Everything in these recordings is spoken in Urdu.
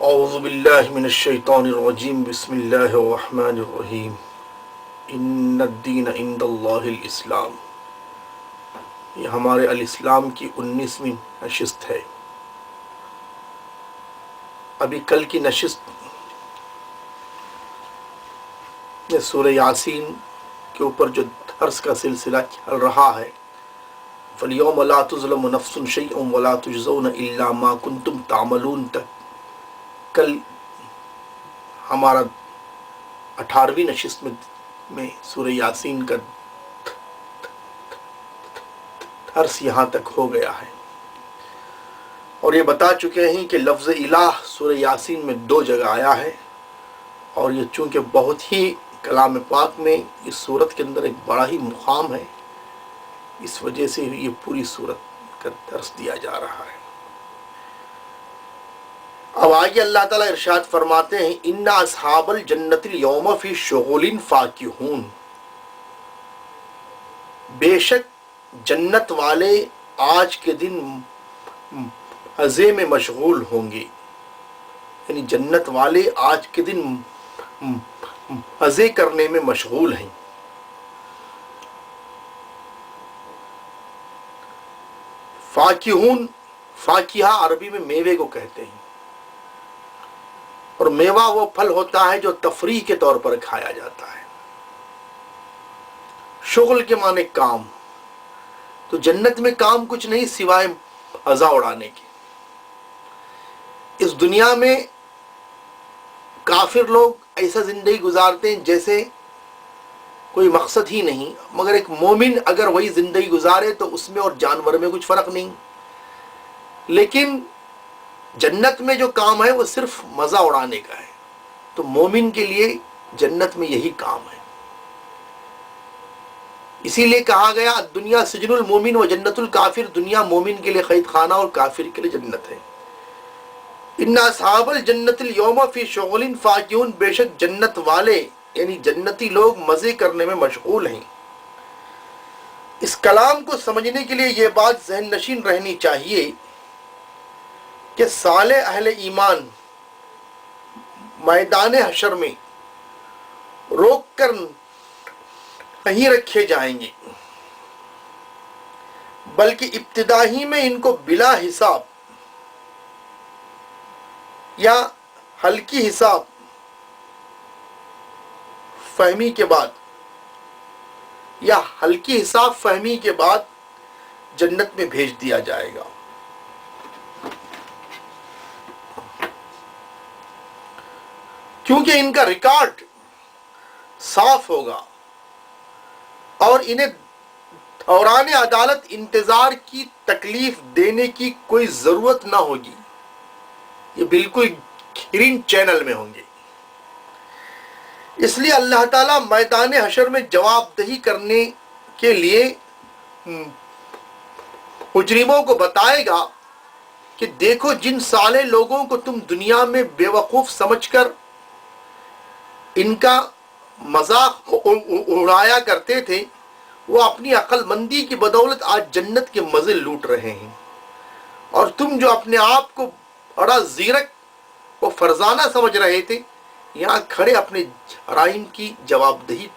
اعوذ باللہ من الشیطان الرجیم بسم اللہ الرحمن الرحیم ان الدین عند اللہ الاسلام. یہ ہمارے الاسلام کی 19ویں نشست ہے. ابھی کل کی نشست میں سورہ یاسین کے اوپر جو درس کا سلسلہ چل رہا ہے، فَالْيَوْمَ لَا تُظْلَمُ نَفْسٌ شَيْئًا وَلَا تُجْزَوْنَ إِلَّا مَا كُنْتُمْ تَعْمَلُونَ تک کل ہمارا 18ویں نشست میں سورہ یاسین کا درس یہاں تک ہو گیا ہے، اور یہ بتا چکے ہیں کہ لفظ الہ سورہ یاسین میں 2 جگہ آیا ہے، اور یہ چونکہ بہت ہی کلام پاک میں اس صورت کے اندر ایک بڑا ہی مقام ہے، اس وجہ سے یہ پوری صورت کا درس دیا جا رہا ہے. اب آگے اللہ تعالیٰ ارشاد فرماتے ہیں ان اصحاب الجنت اليوم فی شغل فاکہون، بے شک جنت والے آج کے دن مزے میں مشغول ہوں گے. یعنی جنت والے آج کے دن مزے کرنے میں مشغول ہیں. فاکہون، فاکہہ عربی میں میوے کو کہتے ہیں، اور میوہ وہ پھل ہوتا ہے جو تفریح کے طور پر کھایا جاتا ہے. شغل کے معنی کام، تو جنت میں کام کچھ نہیں سوائے مزہ اڑانے کے. اس دنیا میں کافر لوگ ایسا زندگی گزارتے ہیں جیسے کوئی مقصد ہی نہیں، مگر ایک مومن اگر وہی زندگی گزارے تو اس میں اور جانور میں کچھ فرق نہیں. لیکن جنت میں جو کام ہے وہ صرف مزہ اڑانے کا ہے، تو مومن کے لیے جنت میں یہی کام ہے. اسی لیے کہا گیا دنیا سجن المومن و جنت الکافر، دنیا مومن کے لیے قید خانہ اور کافر کے لیے جنت ہے. ان اصحاب الجنت اليوم فی شغل فاکہون، بے شک جنت والے یعنی جنتی لوگ مزے کرنے میں مشغول ہیں. اس کلام کو سمجھنے کے لیے یہ بات ذہن نشین رہنی چاہیے کہ صالح اہل ایمان میدان حشر میں روک کر نہیں رکھے جائیں گے، بلکہ ابتدا ہی میں ان کو بلا حساب یا ہلکی حساب فہمی کے بعد یا ہلکی حساب فہمی کے بعد جنت میں بھیج دیا جائے گا. کیونکہ ان کا ریکارڈ صاف ہوگا اور انہیں دوران عدالت انتظار کی تکلیف دینے کی کوئی ضرورت نہ ہوگی. یہ بالکل گرین چینل میں ہوں گے. اس لیے اللہ تعالیٰ میدان حشر میں جواب دہی کرنے کے لیے مجرموں کو بتائے گا کہ دیکھو جن صالح لوگوں کو تم دنیا میں بے وقوف سمجھ کر ان کا مذاق اڑایا کرتے تھے، وہ اپنی عقل مندی کی بدولت آج جنت کے مزے لوٹ رہے ہیں، اور تم جو اپنے آپ کو بڑا زیرک و فرزانہ سمجھ رہے تھے، یہاں کھڑے اپنے جرائم کی جواب دہی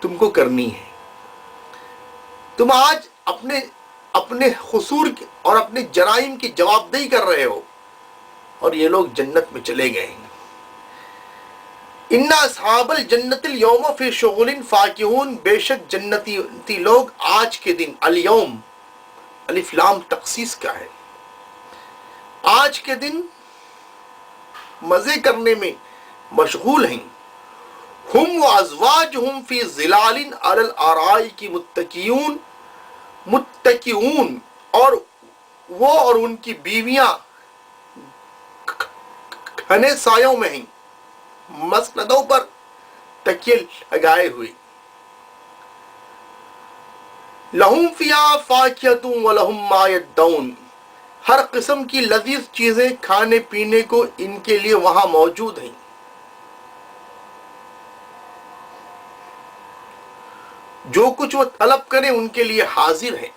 تم کو کرنی ہے. تم آج اپنے قصور اور اپنے جرائم کی جواب دہی کر رہے ہو، اور یہ لوگ جنت میں چلے گئے ہیں. ان اصحاب الجنت اليوم فی شغل فاکہون، بے شک جنتی لوگ آج کے دن، الیوم الف لام تخصیص کا ہے، آج کے دن مزے کرنے میں مشغول ہیں. ہم و ازواجہم فی ظلال علی الارائک متکئون، اور وہ اور ان کی بیویاں گھنے سایوں میں ہیں، مسندوں پر تکیے لگائے ہوئے. لہم فیہا فاکہۃ ولہم ما یدعون، ہر قسم کی لذیذ چیزیں کھانے پینے کو ان کے لیے وہاں موجود ہیں. جو کچھ وہ طلب کریں ان کے لیے حاضر ہے.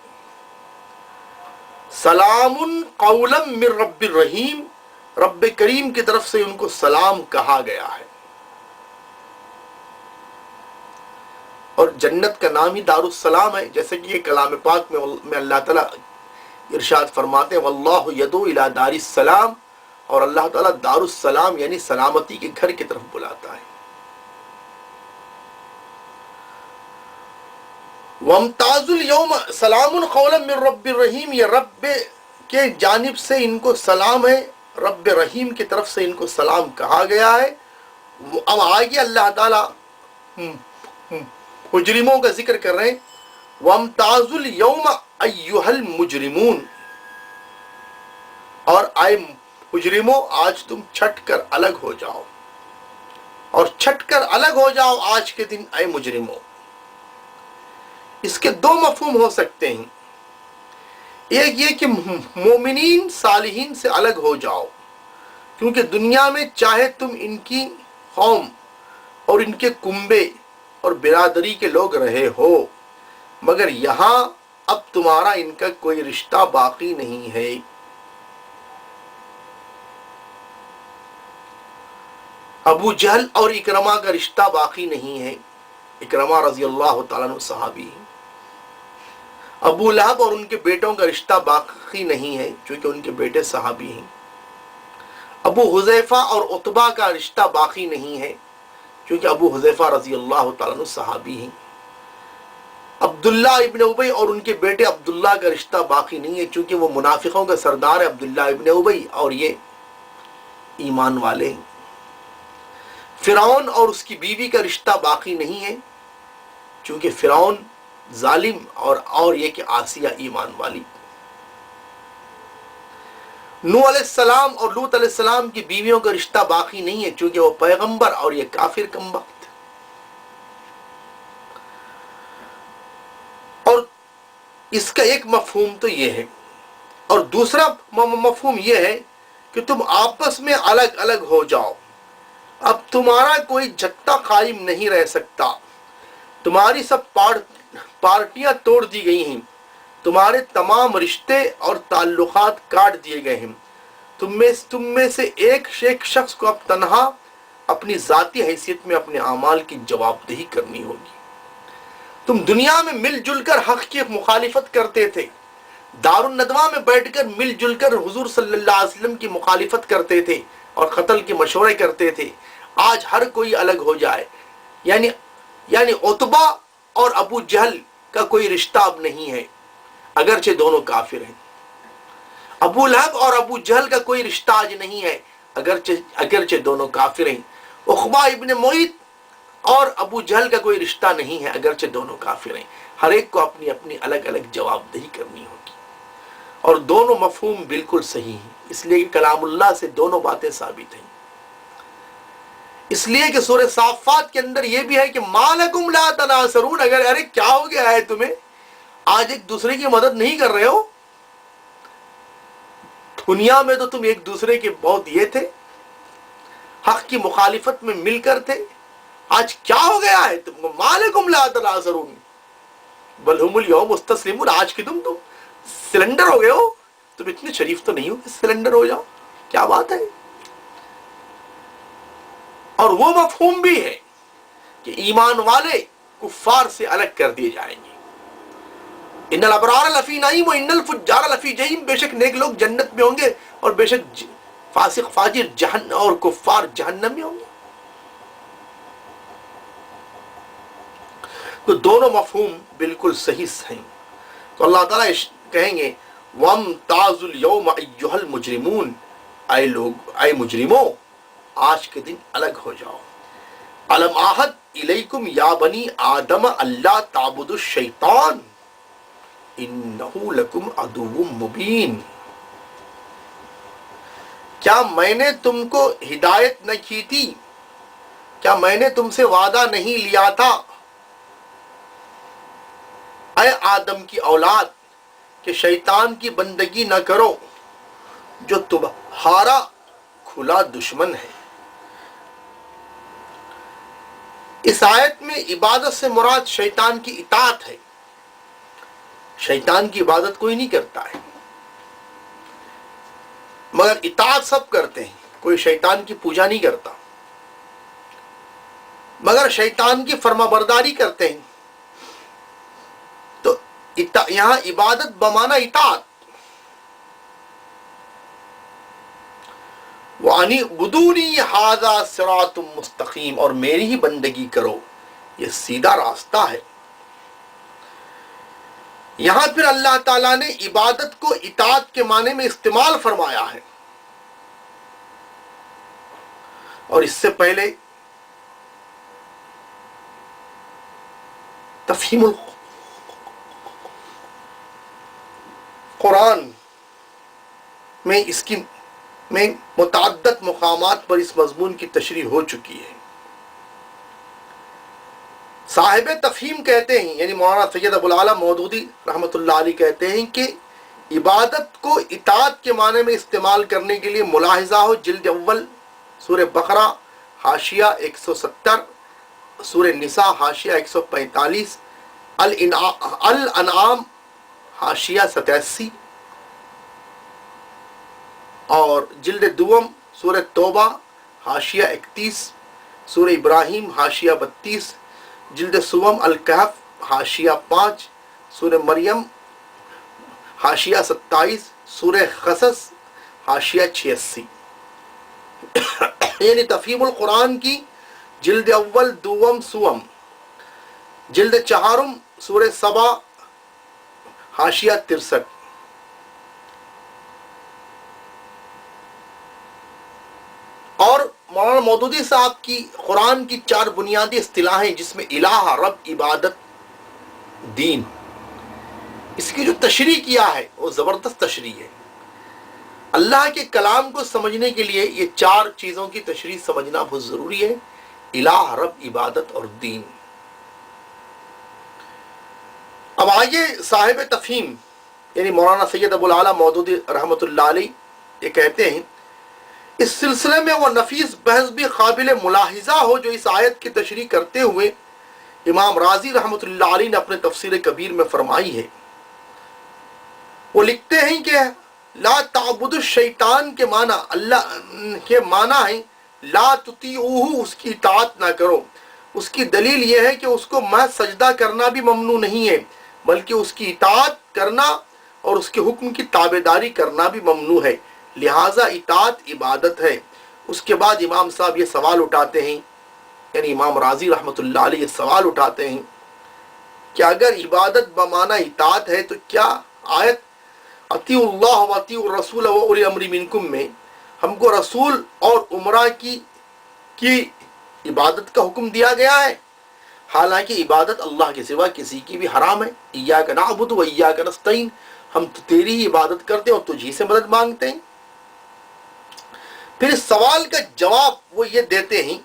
سلام قولا من رب الرحیم، رب کریم کی طرف سے ان کو سلام کہا گیا ہے۔ اور جنت کا نام ہی دار السلام ہے، جیسے کہ یہ کلام پاک میں اللہ تعالیٰ ارشاد فرماتے ہیں واللہ یدعو الی دار السلام، اور اللہ تعالیٰ دار السلام یعنی سلامتی کے گھر کی طرف بلاتا ہے۔ وامتاز اليوم سلام قولا من رب الرحیم، یہ رب کے جانب سے ان کو سلام ہے، رب رحیم کی طرف سے ان کو سلام کہا گیا ہے۔ اب آگے اللہ تعالیٰ مجرموں کا ذکر کر رہے ہیں، وامتاز اليوم ایھا المجرمون، اور اے مجرموں آج تم چھٹ کر الگ ہو جاؤ، اور چھٹ کر الگ ہو جاؤ آج کے دن اے مجرموں۔ اس کے دو مفہوم ہو سکتے ہیں، ایک یہ کہ مومنین صالحین سے الگ ہو جاؤ، کیونکہ دنیا میں چاہے تم ان کی قوم اور ان کے کنبے اور برادری کے لوگ رہے ہو، مگر یہاں اب تمہارا ان کا کوئی رشتہ باقی نہیں ہے۔ ابو جہل اور اکرمہ کا رشتہ باقی نہیں ہے، اکرمہ رضی اللہ تعالیٰ عنہ صحابی ہیں۔ ابو لہب اور ان کے بیٹوں کا رشتہ باقی نہیں ہے، چونکہ ان کے بیٹے صحابی ہیں۔ ابو حذیفہ اور عتبہ کا رشتہ باقی نہیں ہے، کیونکہ ابو حذیفہ رضی اللہ تعالیٰ عنہ صحابی ہیں۔ عبداللہ ابن ابی اور ان کے بیٹے عبداللہ کا رشتہ باقی نہیں ہے، چونکہ وہ منافقوں کا سردار ہے عبداللہ ابن ابی، اور یہ ایمان والے ہیں۔ فرعون اور اس کی بیوی کا رشتہ باقی نہیں ہے، چونکہ فرعون ظالم اور یہ کہ آسیہ ایمان والی۔ نوح علیہ السلام اور لوط علیہ السلام کی بیویوں کا رشتہ باقی نہیں ہے، چونکہ وہ پیغمبر اور یہ کافر کم وقت۔ اور اس کا ایک مفہوم تو یہ ہے، اور دوسرا مفہوم یہ ہے کہ تم آپس میں الگ الگ ہو جاؤ، اب تمہارا کوئی جھٹا قائم نہیں رہ سکتا، تمہاری سب پارٹیاں توڑ دی گئی ہیں، تمہارے تمام رشتے اور تعلقات کاٹ دیے گئے ہیں، تم میں سے ایک شخص کو اب تنہا اپنی ذاتی حیثیت میں اپنے اعمال کی جواب دہی کرنی ہوگی۔ تم دنیا میں مل جل کر حق کی مخالفت کرتے تھے، دار الندوہ میں بیٹھ کر مل جل کر حضور صلی اللہ علیہ وسلم کی مخالفت کرتے تھے اور قتل کے مشورے کرتے تھے۔ آج ہر کوئی الگ ہو جائے، یعنی عتبہ اور ابو جہل کا کوئی رشتہ اب نہیں ہے، اگرچہ دونوں کافر ہیں۔ ابو لہب اور ابو جہل کا کوئی رشتہ آج نہیں ہے، اگرچہ دونوں کافر ہیں۔ عقبہ ابن معیط اور ابو جہل کا کوئی رشتہ نہیں ہے، اگرچہ دونوں کافر ہیں۔ ہر ایک کو اپنی اپنی الگ الگ جواب دہی کرنی ہوگی، اور دونوں مفہوم بالکل صحیح ہیں، اس لیے کہ کلام اللہ سے دونوں باتیں ثابت ہیں۔ اس لیے کہ سورہ صافات کے اندر یہ بھی ہے کہ ما لکم لا تناصرون، ارے کیا ہو گیا ہے تمہیں، آج ایک دوسرے کی مدد نہیں کر رہے ہو؟ دنیا میں تو تم ایک دوسرے کے بہت یہ تھے، حق کی مخالفت میں مل کر تھے، آج کیا ہو گیا ہے تم کو؟ ما لکم لا تناصرون بل ہم اليوم مستسلمون، آج کی تم سلنڈر ہو گئے ہو، تم اتنے شریف تو نہیں ہو کہ سلنڈر ہو جاؤ، کیا بات ہے؟ اور وہ مفہوم بھی ہے کہ ایمان والے کفار سے الگ کر دیے جائیں گے۔ ان الابرار لفی نعیم و ان الفجار لفی جحیم، بے شک نیک لوگ جنت میں ہوں گے اور بے شک فاسق فاجر جہنم اور کفار جہنم میں ہوں گے۔ تو دونوں مفہوم بالکل صحیح ہیں۔ تو اللہ تعالیٰ کہیں گے وَامْتَازُوا الْيَوْمَ أَيُّهَا الْمُجْرِمُونَ، اے لوگ، اے مجرموں آج کے دن الگ ہو جاؤ۔ أَلَمْ أَعْهَدْ إِلَيْكُمْ يَا بَنِي آدَمَ أَلَّا تَعْبُدُوا الشَّيْطَانَ إِنَّهُ لَكُمْ عَدُوٌّ مُبِينٌ، کیا میں نے تم کو ہدایت نہ کی تھی؟ کیا میں نے تم سے وعدہ نہیں لیا تھا اے آدم کی اولاد کہ شیطان کی بندگی نہ کرو جو تمہارا کھلا دشمن ہے؟ اس آیت میں عبادت سے مراد شیطان کی اطاعت ہے، شیطان کی عبادت کوئی نہیں کرتا ہے، مگر اطاعت سب کرتے ہیں، کوئی شیطان کی پوجا نہیں کرتا، مگر شیطان کی فرما برداری کرتے ہیں. تو یہاں عبادت بمانا اطاعت. وَأَنِ اعْبُدُونِي هَذَا صِرَاطٌ مُسْتَقِيمٌ، اور میری ہی بندگی کرو، یہ سیدھا راستہ ہے. یہاں پھر اللہ تعالیٰ نے عبادت کو اطاعت کے معنی میں استعمال فرمایا ہے. اور اس سے پہلے تفہیم القرآن میں اس کی میں متعدد مقامات پر اس مضمون کی تشریح ہو چکی ہے. صاحب تفہیم کہتے ہیں، یعنی مولانا سید ابو العالی مودودی رحمۃ اللہ علیہ کہتے ہیں کہ عبادت کو اطاعت کے معنی میں استعمال کرنے کے لیے ملاحظہ ہو جلد اول سورہ بقرہ حاشیہ 170، سورہ نساء حاشیہ 145، الانعام حاشیہ 87، اور جلد دوم سورہ توبہ حاشیہ 31، سورہ ابراہیم حاشیہ 32، جلد سوم الکہف حاشیہ 5، سورہ مریم حاشیہ 27، سورہ قصص حاشیہ 86. یعنی تفہیم القرآن کی جلد اول دوم سوم، جلد چہارم سورہ سبا حاشیہ 63. اور مولانا مودودی صاحب کی قرآن کی 4 بنیادی اصطلاحیں، جس میں الہ، رب، عبادت، دین، اس کی جو تشریح کیا ہے وہ زبردست تشریح ہے. اللہ کے کلام کو سمجھنے کے لیے یہ 4 چیزوں کی تشریح سمجھنا بہت ضروری ہے: الہ، رب، عبادت اور دین. اب آئیے صاحب تفہیم یعنی مولانا سید ابو العالی مودودی رحمۃ اللہ علیہ یہ کہتے ہیں، اس سلسلے میں وہ نفیس بحث بھی قابل ملاحظہ ہو جو اس آیت کی تشریح کرتے ہوئے امام رازی رحمۃ اللہ علیہ نے اپنے تفسیر کبیر میں فرمائی ہے. وہ لکھتے ہیں کہ لا تعبد الشیطان کے معنی اللہ کے معنی ہے لا تطیعوہ، اس کی اطاعت نہ کرو. اس کی دلیل یہ ہے کہ اس کو محض سجدہ کرنا بھی ممنوع نہیں ہے، بلکہ اس کی اطاعت کرنا اور اس کے حکم کی تابعداری کرنا بھی ممنوع ہے، لہٰذا اطاعت عبادت ہے. اس کے بعد امام صاحب یہ سوال اٹھاتے ہیں، یعنی امام رازی رحمۃ اللہ علیہ یہ سوال اٹھاتے ہیں کہ اگر عبادت بمعنی اطاعت ہے تو کیا آیت اطیعوا اللہ و اطیعوا الرسول و اولی الامر منکم میں ہم کو رسول اور امراء کی عبادت کا حکم دیا گیا ہے، حالانکہ عبادت اللہ کے سوا کسی کی بھی حرام ہے. ایاک نعبد و ایاک نستعین، ہم تو تیری ہی عبادت کرتے ہیں اور تجھی سے مدد مانگتے ہیں. پھر اس سوال کا جواب وہ یہ دیتے ہیں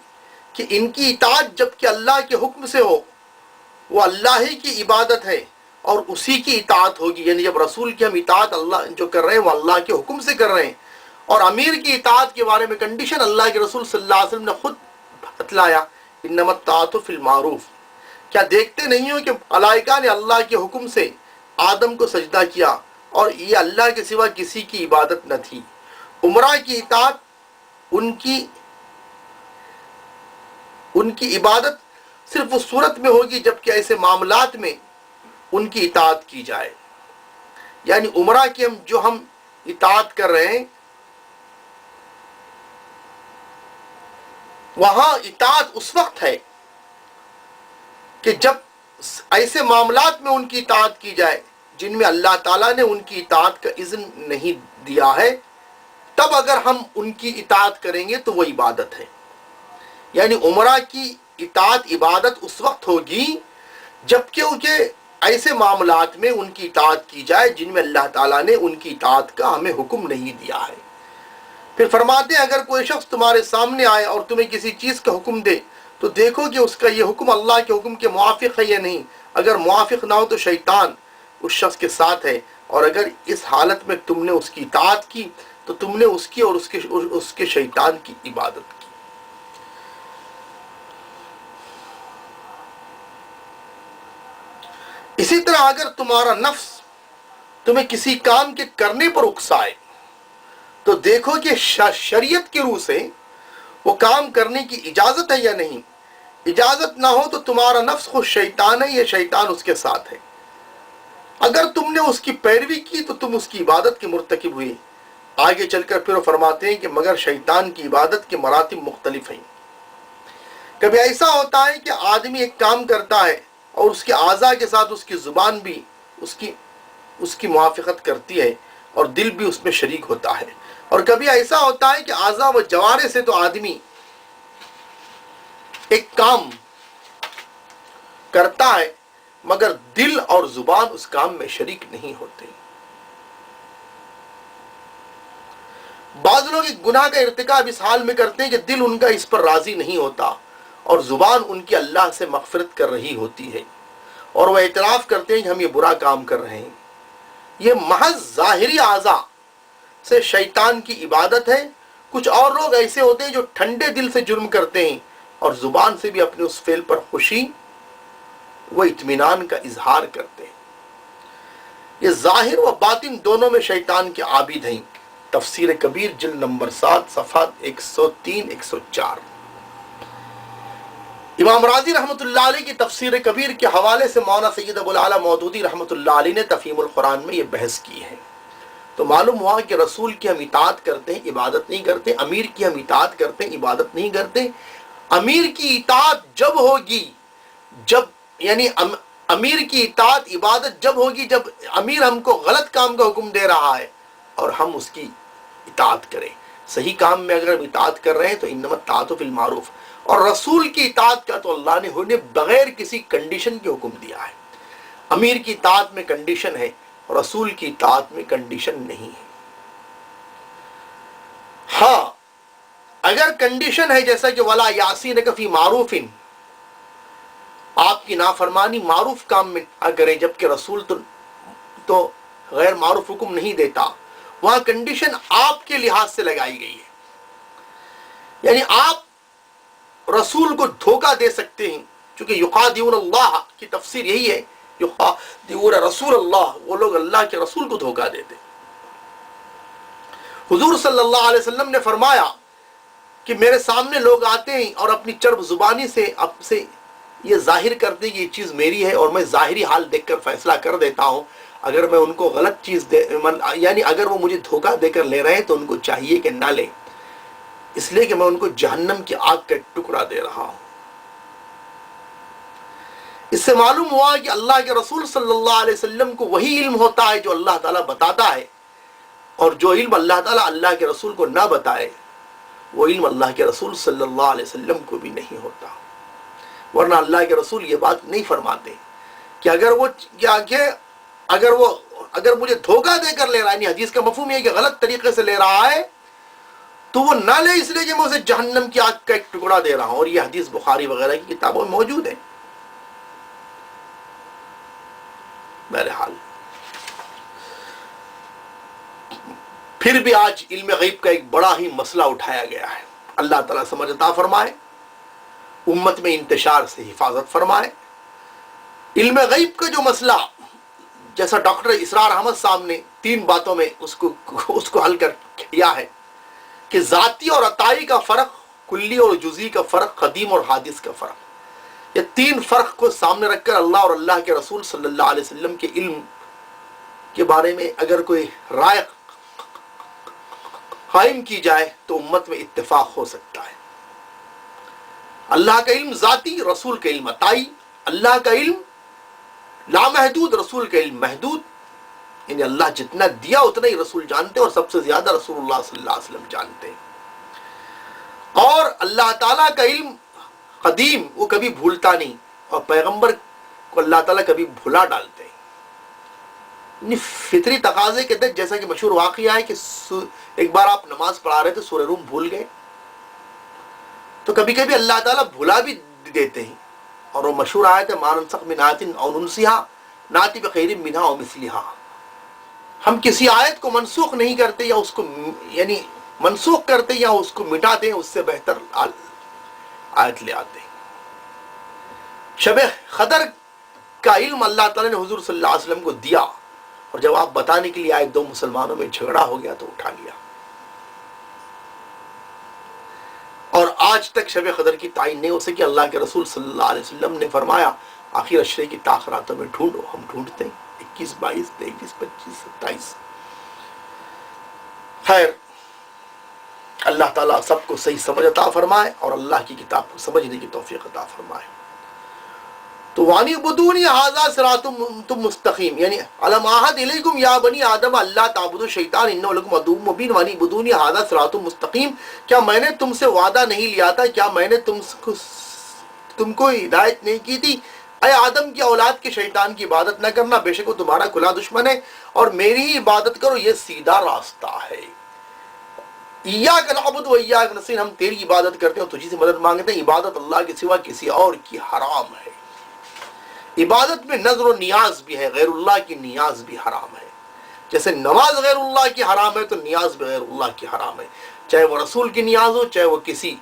کہ ان کی اطاعت جب کہ اللہ کے حکم سے ہو وہ اللہ ہی کی عبادت ہے اور اسی کی اطاعت ہوگی. یعنی جب رسول کی ہم اطاعت اللہ جو کر رہے ہیں وہ اللہ کے حکم سے کر رہے ہیں، اور امیر کی اطاعت کے بارے میں کنڈیشن اللہ کے رسول صلی اللہ علیہ وسلم نے خود بتلایا، انما الطاعۃ فی المعروف. کیا دیکھتے نہیں ہو کہ ملائکہ نے اللہ کے حکم سے آدم کو سجدہ کیا اور یہ اللہ کے سوا کسی کی عبادت نہ تھی. امراء کی اطاعت ان کی عبادت صرف اس صورت میں ہوگی جبکہ ایسے معاملات میں ان کی اطاعت کی جائے. یعنی امراء کی ہم اطاعت کر رہے ہیں وہاں اطاعت اس وقت ہے کہ جب ایسے معاملات میں ان کی اطاعت کی جائے جن میں اللہ تعالیٰ نے ان کی اطاعت کا اذن نہیں دیا ہے، تب اگر ہم ان کی اطاعت کریں گے تو وہ عبادت ہے. یعنی امراء کی اطاعت عبادت اس وقت ہوگی جبکہ انہیں ایسے معاملات میں ان کی اطاعت کی جائے جن میں اللہ تعالیٰ نے ان کی اطاعت کا ہمیں حکم نہیں دیا ہے. پھر فرماتے ہیں اگر کوئی شخص تمہارے سامنے آئے اور تمہیں کسی چیز کا حکم دے تو دیکھو کہ اس کا یہ حکم اللہ کے حکم کے موافق ہے یا نہیں. اگر موافق نہ ہو تو شیطان اس شخص کے ساتھ ہے، اور اگر اس حالت میں تم نے اس کی اطاعت کی تو تم نے اس کی اور اس کے شیطان کی عبادت کی. اسی طرح اگر تمہارا نفس تمہیں کسی کام کے کرنے پر اکسائے تو دیکھو کہ شریعت کی روح سے وہ کام کرنے کی اجازت ہے یا نہیں. اجازت نہ ہو تو تمہارا نفس خود شیطان ہے، یہ شیطان اس کے ساتھ ہے. اگر تم نے اس کی پیروی کی تو تم اس کی عبادت کے مرتکب ہوئی. آگے چل کر پھر وہ فرماتے ہیں کہ مگر شیطان کی عبادت کے مراتب مختلف ہیں. کبھی ایسا ہوتا ہے کہ آدمی ایک کام کرتا ہے اور اس کے اعضاء کے ساتھ اس کی زبان بھی اس کی موافقت کرتی ہے اور دل بھی اس میں شریک ہوتا ہے. اور کبھی ایسا ہوتا ہے کہ اعضاء و جوارے سے تو آدمی ایک کام کرتا ہے مگر دل اور زبان اس کام میں شریک نہیں ہوتے. بعض لوگ ایک گناہ کا ارتکاب اس حال میں کرتے ہیں کہ دل ان کا اس پر راضی نہیں ہوتا اور زبان ان کی اللہ سے مغفرت کر رہی ہوتی ہے اور وہ اعتراف کرتے ہیں کہ ہم یہ برا کام کر رہے ہیں. یہ محض ظاہری اعضاء سے شیطان کی عبادت ہے. کچھ اور لوگ ایسے ہوتے ہیں جو ٹھنڈے دل سے جرم کرتے ہیں اور زبان سے بھی اپنے اس فعل پر خوشی و اطمینان کا اظہار کرتے ہیں. یہ ظاہر و باطن دونوں میں شیطان کے عابد ہیں. تفسیر کبیر جلد نمبر 7 صفحہ 103-104. امام راضی رحمۃ اللہ علیہ کی تفسیر کبیر کے حوالے سے مولانا سید ابو الاعلیٰ مودودی رحمۃ اللہ علیہ نے تفہیم القرآن میں یہ بحث کی ہے. تو معلوم ہوا کہ رسول کی ہم اطاعت کرتے ہیں، عبادت نہیں کرتے. امیر کی ہم اطاعت کرتے ہیں، عبادت نہیں کرتے. امیر کی اطاعت جب ہوگی یعنی امیر کی اطاعت عبادت جب ہوگی جب امیر ہم کو غلط کام کا حکم دے رہا ہے اور ہم اس کی اطاعت کریں. صحیح کام میں اگر ہم اطاعت کر رہے ہیں تو انما الطاعۃ فی المعروف. اور رسول کی اطاعت کا تو اللہ نے انہیں بغیر کسی کنڈیشن کے حکم دیا ہے. امیر کی اطاعت میں کنڈیشن ہے، رسول کی اطاعت میں کنڈیشن نہیں ہے. ہاں اگر کنڈیشن ہے جیسا کہ ولا یعصینک فی معروف، آپ کی نافرمانی معروف کام میں نہ کریں جبکہ رسول تو غیر معروف حکم نہیں دیتا، وہاں کنڈیشن آپ کے لحاظ سے لگائی گئی ہے. یعنی آپ رسول کو دھوکہ دے سکتے ہیں، چونکہ یخادعون اللہ کی تفسیر یہی ہے، یخادعون رسول اللہ، وہ لوگ اللہ کے رسول کو دھوکہ دیتے. حضور صلی اللہ علیہ وسلم نے فرمایا کہ میرے سامنے لوگ آتے ہیں اور اپنی چرب زبانی سے اب سے یہ ظاہر کرتے ہیں کہ یہ چیز میری ہے اور میں ظاہری حال دیکھ کر فیصلہ کر دیتا ہوں. اگر میں ان کو غلط چیز یعنی اگر وہ مجھے دھوکہ دے کر لے رہے ہیں تو ان کو چاہیے کہ نہ لیں، اس لیے کہ میں ان کو جہنم کی آگ کا ٹکڑا دے رہا ہوں. اس سے معلوم ہوا کہ اللہ کے رسول صلی اللہ علیہ وسلم کو وہی علم ہوتا ہے جو اللہ تعالیٰ بتاتا ہے، اور جو علم اللہ تعالیٰ اللہ کے رسول کو نہ بتائے وہ علم اللہ کے رسول صلی اللہ علیہ وسلم کو بھی نہیں ہوتا. ورنہ اللہ کے رسول یہ بات نہیں فرماتے کہ اگر مجھے دھوکہ دے کر لے رہا ہے، یعنی حدیث کا مفہوم یہ ہے کہ غلط طریقے سے لے رہا ہے تو وہ نہ لے، اس لیے کہ میں اسے جہنم کی آگ کا ایک ٹکڑا دے رہا ہوں. اور یہ حدیث بخاری وغیرہ کی کتابوں میں موجود ہے. بہرحال پھر بھی آج علم غیب کا ایک بڑا ہی مسئلہ اٹھایا گیا ہے. اللہ تعالیٰ سمجھ عطا فرمائے، امت میں انتشار سے حفاظت فرمائے. علم غیب کا جو مسئلہ، جیسا ڈاکٹر اسرار احمد صاحب نے 3 باتوں میں اس کو حل کر کیا ہے کہ ذاتی اور عطائی کا فرق، کلی اور جزئی کا فرق، قدیم اور حادث کا فرق. یہ 3 فرق کو سامنے رکھ کر اللہ اور اللہ کے رسول صلی اللہ علیہ وسلم کے علم کے بارے میں اگر کوئی رائے قائم کی جائے تو امت میں اتفاق ہو سکتا ہے. اللہ کا علم ذاتی، رسول کا علم عطائی. اللہ کا علم لامحدود، رسول کا علم محدود. یعنی اللہ جتنا دیا اتنا ہی رسول جانتے ہیں، اور سب سے زیادہ رسول اللہ صلی اللہ علیہ وسلم جانتے ہیں. اور اللہ تعالیٰ کا علم قدیم، وہ کبھی بھولتا نہیں، اور پیغمبر کو اللہ تعالیٰ کبھی بھلا ڈالتے ہیں. یعنی فطری تقاضے کے تحت، جیسا کہ مشہور واقعہ ہے کہ ایک بار آپ نماز پڑھا رہے تھے، سورہ روم بھول گئے، تو کبھی کبھی اللہ تعالیٰ بھلا بھی دیتے ہیں. اور وہ مشہور آیت ہے ما ننسخ من آیت او ننسها ناتی بخیر منها او مثلها. ہم کسی آیت کو منسوخ نہیں کرتے یا اس کو یعنی منسوخ کرتے یا اس کو مٹاتے ہیں، اس سے بہتر آیت لے آتے ہیں. شب قدر کا علم اللہ تعالیٰ نے حضور صلی اللہ علیہ وسلم کو دیا، اور جب آپ بتانے کے لیے آئے 2 مسلمانوں میں جھگڑا ہو گیا تو اٹھا لیا. آج تک شب قدر کی تعین نہیں ہو سکی. اللہ کے رسول صلی اللہ علیہ وسلم نے فرمایا آخر اشرے کی تاخراتوں میں ڈھونڈو. ہم ڈھونڈتے ہیں 21 22 23 25 27. خیر اللہ تعالیٰ سب کو صحیح سمجھ عطا فرمائے اور اللہ کی کتاب کو سمجھنے کی توفیق عطا فرمائے. تو وانی بدونی ھذا صراط مستقیم یعنی علم عہد الیکم یا بنی آدم اللہ تعبدوا الشیطان انہ لکم عدو مبین وانی بدونی ھذا صراط مستقیم. کیا میں نے تم سے وعدہ نہیں لیا تھا؟ کیا میں نے تم کو ہدایت نہیں کی تھی اے آدم کی اولاد کے شیطان کی عبادت نہ کرنا، بے شک وہ تمہارا کھلا دشمن ہے، اور میری ہی عبادت کرو، یہ سیدھا راستہ ہے. ایاک نعبد و ایاک نستعین، ہم تیری عبادت کرتے ہیں اور تجھی سے مدد مانگتے ہیں. عبادت اللہ کے سوا کسی اور کی حرام ہے. عبادت میں نظر و نیاز بھی ہے، غیر اللہ کی نیاز بھی حرام ہے. جیسے نماز غیر اللہ کی حرام ہے تو نیاز بھی غیر اللہ کی حرام ہے، چاہے وہ رسول کی نیاز ہو، چاہے وہ کسی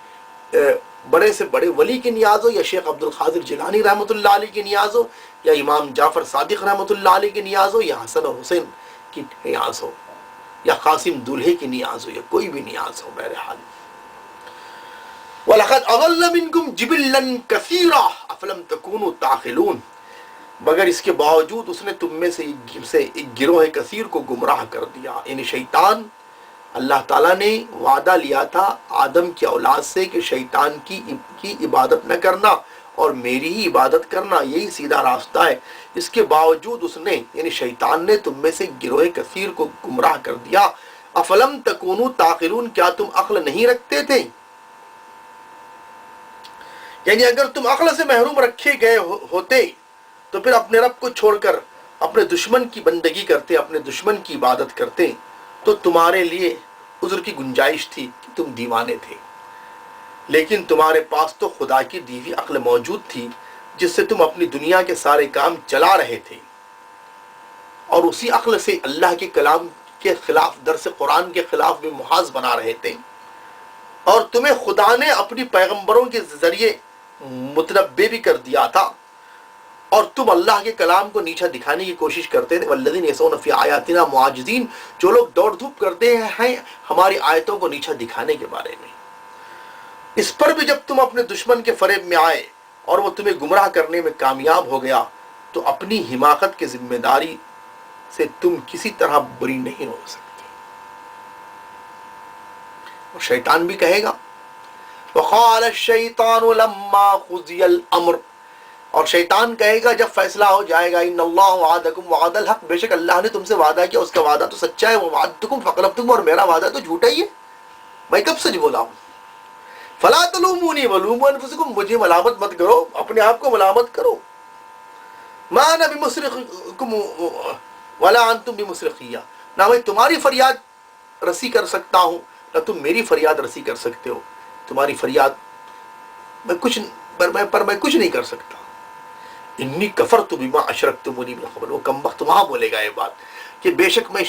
بڑے سے بڑے ولی کی نیاز ہو، یا شیخ عبد القادر جیلانی رحمۃ اللہ علیہ کی نیاز ہو، یا امام جعفر صادق رحمۃ اللہ علیہ کی نیاز ہو، یا حسن اور حسین کی نیاز ہو، یا قاسم دولہے کی نیاز ہو، یا کوئی بھی نیاز ہو. بہرحال وَلَقَدْ أَضَلَّ مِنْكُمْ جِبِلًّا كَثِيرًا أَفَلَمْ تَكُونُوا تَعْقِلُونَ. مگر اس کے باوجود اس نے تم میں سے ایک گروہ کثیر کو گمراہ کر دیا. یعنی شیطان، اللہ تعالیٰ نے وعدہ لیا تھا آدم کی اولاد سے کہ شیطان کی عبادت نہ کرنا اور میری ہی عبادت کرنا، یہی سیدھا راستہ ہے. اس کے باوجود اس نے یعنی شیطان نے تم میں سے گروہ کثیر کو گمراہ کر دیا. افلم تکونوا تعقلون، کیا تم عقل نہیں رکھتے تھے؟ یعنی اگر تم عقل سے محروم رکھے گئے ہوتے تو پھر اپنے رب کو چھوڑ کر اپنے دشمن کی بندگی کرتے، اپنے دشمن کی عبادت کرتے، تو تمہارے لیے عذر کی گنجائش تھی کہ تم دیوانے تھے. لیکن تمہارے پاس تو خدا کی دی ہوئی عقل موجود تھی جس سے تم اپنی دنیا کے سارے کام چلا رہے تھے، اور اسی عقل سے اللہ کے کلام کے خلاف، درس قرآن کے خلاف بھی محاذ بنا رہے تھے. اور تمہیں خدا نے اپنی پیغمبروں کے ذریعے متنبع بھی کر دیا تھا، اور تم اللہ کے کلام کو نیچا دکھانے کی کوشش کرتے تھے. والذین یسعون فی آیاتنا معاجزین، جو لوگ دوڑ دھوپ کرتے ہیں ہماری آیتوں کو نیچا دکھانے کے بارے میں. اس پر بھی جب تم اپنے دشمن کے فریب میں آئے اور وہ تمہیں گمراہ کرنے میں کامیاب ہو گیا تو اپنی حماقت کی ذمہ داری سے تم کسی طرح بری نہیں ہو سکتے. اور شیطان بھی کہے گا وقال الشیطان لما قضی الامر، اور شیطان کہے گا جب فیصلہ ہو جائے گا ان اللہ وعدکم وعد الحق، بے شک اللہ نے تم سے وعدہ کیا، اس کا وعدہ تو سچا ہے. ووعدتکم فاخلفتکم، اور میرا وعدہ تو جھوٹا ہی ہے، میں کب سچ بولا ہوں. فلا تلومونی ولوموا انفسکم، مجھے ملامت مت کرو، اپنے آپ کو ملامت کرو. ما انا بمصرخکم ولا انتم بمصرخی، نہ میں تمہاری فریاد رسی کر سکتا ہوں نہ تم میری فریاد رسی کر سکتے ہو. تمہاری فریاد میں کچھ نہیں کر سکتا. انی کفرت بما اشرکتمونی من قبل، وہ کمبخت وہاں بولے گا یہ بات کہ بے شک میں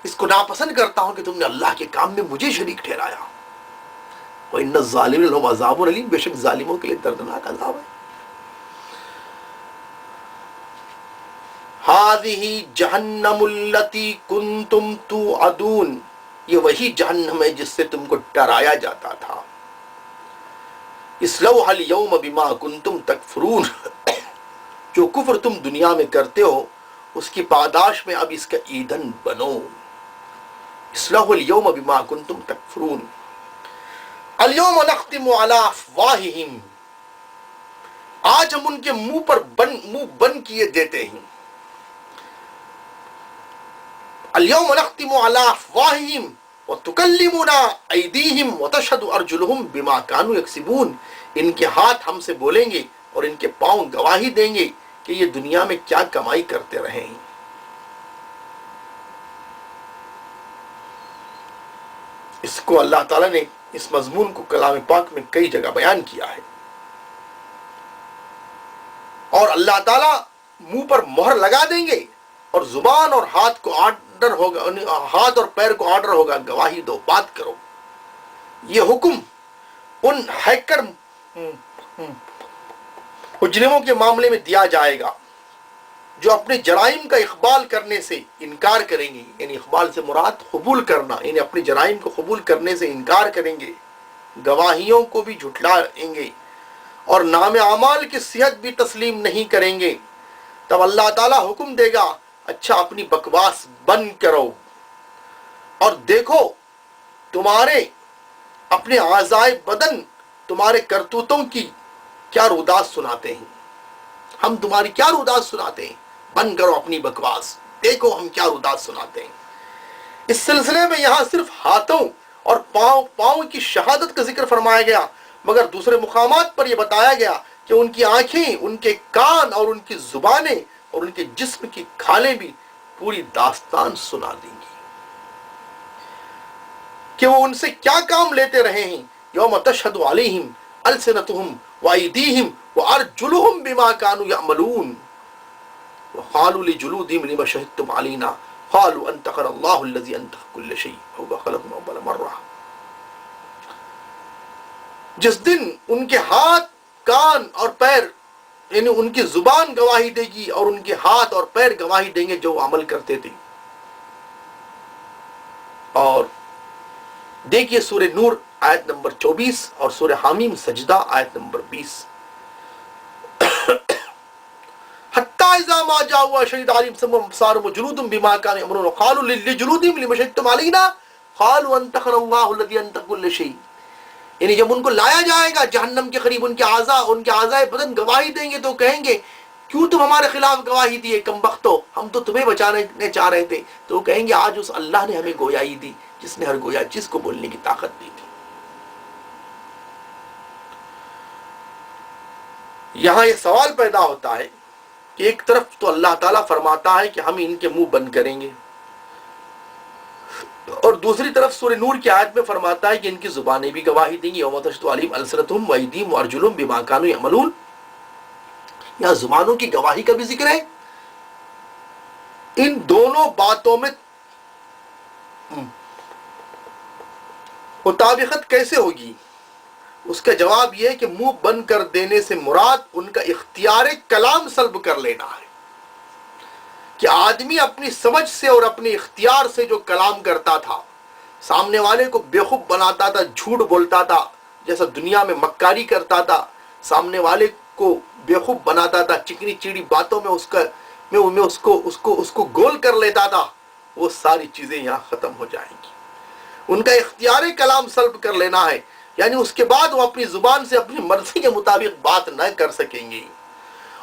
اس کو ناپسند کرتا ہوں کہ تم نے اللہ کے کام میں مجھے شریک ٹھہرایا. وَإِنَّ الظَّالِمِينَ لَهُمْ عَذَابٌ أَلِيمٌ، بے شک ظالموں کے لیے دردناک عذاب ہے. هَذِهِ جَهَنَّمُ الَّتِي كُنْتُمْ تُوعَدُونَ، یہ وہی جہنم ہے جس سے تم کو ڈرایا جاتا تھا. اصلوها اليوم بما كنتم تکفرون، جو کفر تم دنیا میں کرتے ہو اس کی پاداش میں اب اس کا ایندھن بنو. اصلوها اليوم بما كنتم تکفرون. اليوم نختم على افواہہم، آج ہم ان کے منہ پر منہ بند کیے دیتے ہیں. اليوم نختم على افواہہم وتکلمنا ایدیہم وتشہد ارجلہم بما كانوا یکسبون، ان کے ہاتھ ہم سے بولیں گے اور ان کے پاؤں گواہی دیں گے کہ یہ دنیا میں کیا کمائی کرتے رہے ہیں. اس کو اللہ تعالیٰ نے اس مضمون کو کلام پاک میں کئی جگہ بیان کیا ہے. اور اللہ تعالیٰ منہ پر مہر لگا دیں گے اور زبان اور ہاتھ کو آرڈر ہوگا، ہاتھ اور پیر کو آرڈر ہوگا گواہی دو، بات کرو. یہ حکم ان ہیکر مجرموں کے معاملے میں دیا جائے گا جو اپنے جرائم کا اقبال کرنے سے انکار کریں گے. یعنی اقبال سے مراد قبول کرنا، یعنی اپنے جرائم کو قبول کرنے سے انکار کریں گے. گواہیوں کو بھی جھٹلائیں گے اور نام اعمال کی صحت بھی تسلیم نہیں کریں گے، تب اللہ تعالیٰ حکم دے گا اچھا اپنی بکواس بند کرو اور دیکھو تمہارے اپنے اعضائے بدن تمہارے کرتوتوں کی کیا روداد سناتے ہیں، ہم تمہاری کیا روداد سناتے ہیں، بند کرو اپنی بکواس، دیکھو ہم کیا روداد سناتے ہیں۔ اس سلسلے میں یہاں صرف ہاتھوں اور پاؤں کی شہادت کا ذکر فرمایا گیا، مگر دوسرے مقامات پر یہ بتایا گیا کہ ان کی آنکھیں، ان کے کان اور ان کی زبانیں اور ان کے جسم کی کھالیں بھی پوری داستان سنا دیں گی کہ وہ ان سے کیا کام لیتے رہے ہیں۔ یوم تشہد علیہم السنتہم وایدیہم وارجلہم بما کانوا یعملون وقالوا لجلودہم لما شہدتم علینا قالوا انطقنا اللہ الذی انطق کل شیء وهو خلقنا اول مرہ۔ جس دن ان کے ہاتھ، کان اور پیر، یعنی ان کی زبان گواہی دے گی اور ان کے ہاتھ اور پیر گواہی دیں گے جو وہ عمل کرتے تھے۔ اور دیکھیے سورہ نور آیت نمبر 24 اور سورہ حامیم سجدہ آیت نمبر 20۔ حتی اذا ما جاءوا شهد عليهم سمعهم وابصارهم وجلودهم بما كانوا يعملون وقالوا لجلودهم لما شهدتم علينا قالوا انطقنا الله الذي انطق كل شيء۔ یعنی جب ان کو لایا جائے گا جہنم کے قریب، ان کے اعضاء بدن گواہی دیں گے تو کہیں گے کیوں تم ہمارے خلاف گواہی دیے کم بختو، ہم تو تمہیں بچانے چاہ رہے تھے۔ تو وہ کہیں گے آج اس اللہ نے ہمیں گویائی دی جس نے ہر گویا چیز کو بولنے کی طاقت دی تھی۔ یہاں یہ سوال پیدا ہوتا ہے کہ ایک طرف تو اللہ تعالیٰ فرماتا ہے کہ ہم ان کے منہ بند کریں گے، اور دوسری طرف سورہ نور کی آیت میں فرماتا ہے کہ ان کی زبانیں بھی گواہی دیں گی، یوم تشہد علیہم السنتہم وایدیہم وارجلہم بما کانوا یعملون۔ یہاں زبانوں کی گواہی کا بھی ذکر ہے۔ ان دونوں باتوں میں مطابقت کیسے ہوگی؟ اس کا جواب یہ ہے کہ منہ بند کر دینے سے مراد ان کا اختیار کلام سلب کر لینا ہے، کہ آدمی اپنی سمجھ سے اور اپنے اختیار سے جو کلام کرتا تھا، سامنے والے کو بیوقوف بناتا تھا، جھوٹ بولتا تھا، جیسا دنیا میں مکاری کرتا تھا، سامنے والے کو بیوقوف بناتا تھا، چکنی چیڑی باتوں میں اس کو گول کر لیتا تھا، وہ ساری چیزیں یہاں ختم ہو جائیں گی۔ ان کا اختیار کلام سلب کر لینا ہے، یعنی اس کے بعد وہ اپنی زبان سے اپنی مرضی کے مطابق بات نہ کر سکیں گے۔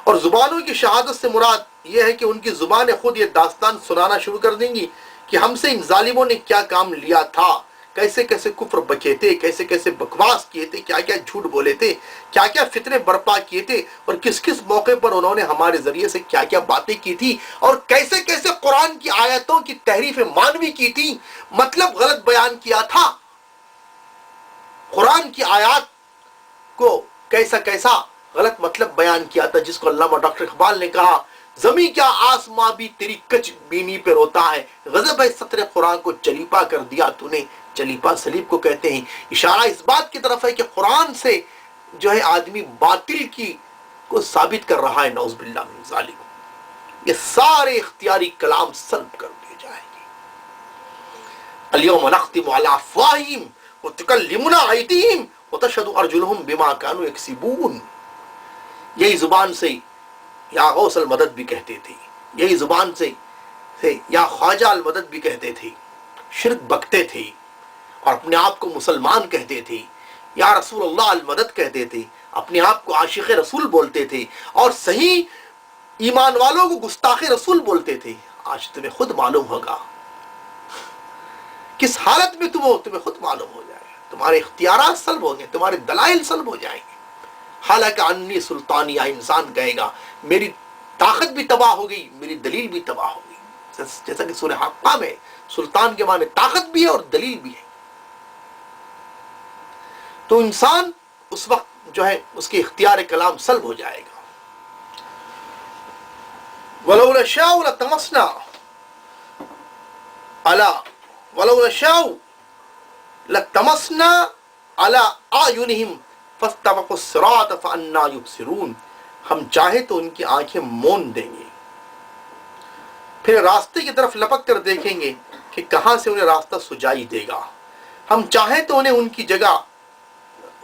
اور زبانوں کی شہادت سے مراد یہ ہے کہ ان کی زبانیں خود یہ داستان سنانا شروع کر دیں گی کہ ہم سے ان ظالموں نے کیا کام لیا تھا، کیسے کیسے کفر بکے تھے، کیسے کیسے بکواس کیے تھے، کیا کیا جھوٹ بولے تھے، کیا کیا فتنے برپا کیے تھے، اور کس کس موقع پر انہوں نے ہمارے ذریعے سے کیا کیا باتیں کی تھی، اور کیسے کیسے قرآن کی آیتوں کی تحریف مانوی کی تھی، مطلب غلط بیان کیا تھا، قرآن کی آیات کو کیسا کیسا غلط مطلب بیان کیا تھا، جس کو علامہ ڈاکٹر اقبال نے کہا زمیں کیا آسماں بھی تیری کچ بینی پہ روتا ہے، غضب ہے سطر قرآن کو چلیپا کر دیا تو نے۔ چلیپا سلیب کو کہتے ہیں، اشارہ اس بات کی طرف ہے کہ قرآن سے جو ہے آدمی باطل کی کو ثابت کر رہا ہے، نعوذ باللہ من ذالک۔ یہ سارے اختیاری کلام سلب کر دیے جائیں گے۔ الیوم نختم علی افواہہم وتکلمنا ایدیہم وتشہد ارجلہم بما کانوا یکسبون۔ یہی زبان سے یا غوث المدد بھی کہتے تھے، یہی زبان سے یا خواجہ المدد بھی کہتے تھے، شرک بکتے تھے اور اپنے آپ کو مسلمان کہتے تھے، یا رسول اللہ المدد کہتے تھے، اپنے آپ کو عاشق رسول بولتے تھے، اور صحیح ایمان والوں کو گستاخ رسول بولتے تھے۔ آج تمہیں خود معلوم ہوگا کس حالت میں تمہیں خود معلوم ہو جائے گا، تمہارے اختیارات سلب ہوں گے، تمہارے دلائل سلب ہو جائیں گے۔ حالانکہ انی سلطانیہ، انسان کہے گا میری طاقت بھی تباہ ہو گئی، میری دلیل بھی تباہ ہو گئی، جیسا کہ سورہ حقہ میں سلطان کے معنی طاقت بھی ہے اور دلیل بھی ہے۔ تو انسان اس وقت جو ہے اس کے اختیار کلام سلب ہو جائے گا۔ وَلَوْ نَشَاءُ لَطَمَسْنَا عَلَىٰ أَعْيُنِهِمْ فَاسْتَبَقُوا الصِّرَاطَ فَأَنَّىٰ يُبْصِرُونَ۔ ہم چاہے تو ان کی آنکھیں موند دیں گے، پھر راستے کی طرف لپک کر دیکھیں گے کہ کہاں سے انہیں راستہ سجائی دے گا۔ ہم چاہیں تو انہیں ان کی جگہ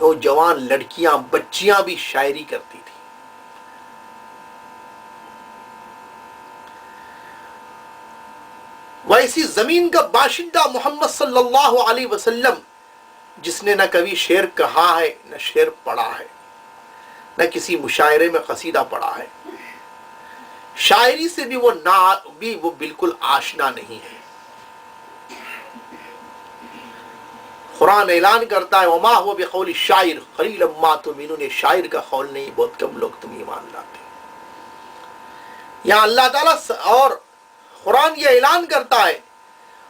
نوجوان لڑکیاں بچیاں بھی شاعری کرتی تھی. ویسی زمین کا باشندہ محمد صلی اللہ علیہ وسلم، جس نے نہ کبھی شعر کہا ہے نہ شعر پڑھا ہے، نہ کسی مشاعرے میں قصیدہ پڑھا ہے، شاعری سے بھی وہ بالکل آشنا نہیں ہے. قرآن اعلان کرتا ہے وما هو بقول الشاعر قلیلا ما تؤمنون، شاعر کا قول نہیں، بہت کم لوگ تم ایمان لاتے. یہاں اللہ تعالیٰ اور قرآن یہ اعلان کرتا ہے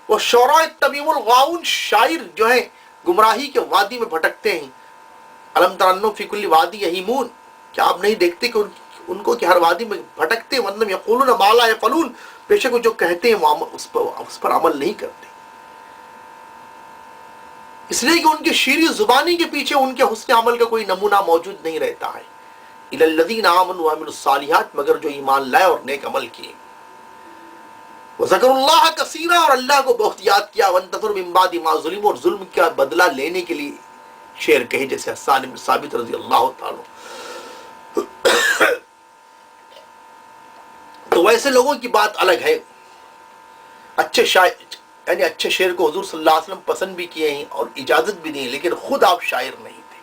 وہ شعراء الطبیب الغاؤن، شاعر جو ہیں گمراہی کے وادی میں بھٹکتے ہیں. الم تر انہم فی کل وادی یہیمون، کیا آپ نہیں دیکھتے کہ ان کو کہ ہر وادی میں بھٹکتے ہیں. مطلب یقولون ما لا یفعلون، بے شک وہ جو کہتے ہیں وہ اس پر عمل نہیں کرتے. اس لیے کہ ان کی شیریں زبانی کے پیچھے ان کے حسن عمل کا کوئی نمونہ موجود نہیں رہتا ہے. الی الذین آمنوا وعملوا الصالحات، مگر جو ایمان لائے اور نیک عمل کیے. وذکر اللہ کثیرا، اور اللہ کو بہت یاد کیا. وانتظروا من بعد ما ظلموا، اور ظلم کا بدلہ لینے کے لیے شعر کہے، جیسے حسان بن ثابت رضی اللہ تعالیٰ. تو ویسے لوگوں کی بات الگ ہے. اچھے شاعر یعنی اچھے شعر کو حضور صلی اللہ علیہ وسلم پسند بھی کیے ہیں اور اجازت بھی دی، لیکن خود آپ شاعر نہیں تھے.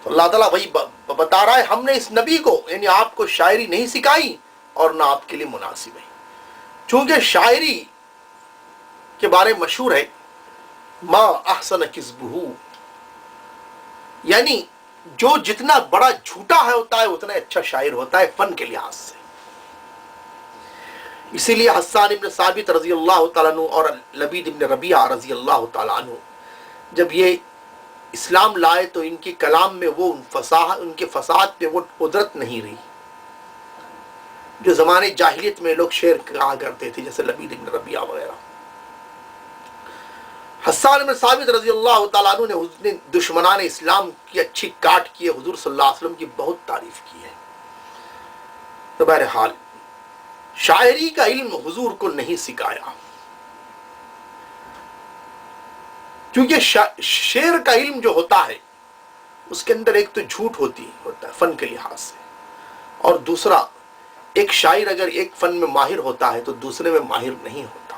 تو اللہ تعالیٰ وہی بتا رہا ہے ہم نے اس نبی کو یعنی آپ کو شاعری نہیں سکھائی اور نہ آپ کے لیے مناسب ہے. چونکہ شاعری کے بارے میں مشہور ہے ما احسن کذبہ، یعنی جو جتنا بڑا جھوٹا ہوتا ہے اتنا اچھا شاعر ہوتا ہے فن کے لحاظ سے. اسی لیے حسان ابن ثابت رضی اللہ تعالیٰ عنہ اور لبید ابن ربیعہ رضی اللہ تعالیٰ عنہ جب یہ اسلام لائے تو ان کے کلام میں وہ ان کے فصاحت میں وہ قدرت نہیں رہی جو زمانے جاہلیت میں لوگ شعر کہا کرتے تھے، جیسے لبید ابن ربیعہ وغیرہ. حسان ابن ثابت رضی اللہ تعالیٰ عنہ نے دشمنان اسلام کی اچھی کاٹ کی ہے، حضور صلی اللہ علیہ وسلم کی بہت تعریف کی ہے. تو بہرحال شاعری کا علم حضور کو نہیں سکھایا، کیونکہ شعر کا علم جو ہوتا ہے اس کے اندر ایک تو جھوٹ ہوتا ہے فن کے لحاظ سے، اور دوسرا ایک شاعر اگر ایک فن میں ماہر ہوتا ہے تو دوسرے میں ماہر نہیں ہوتا.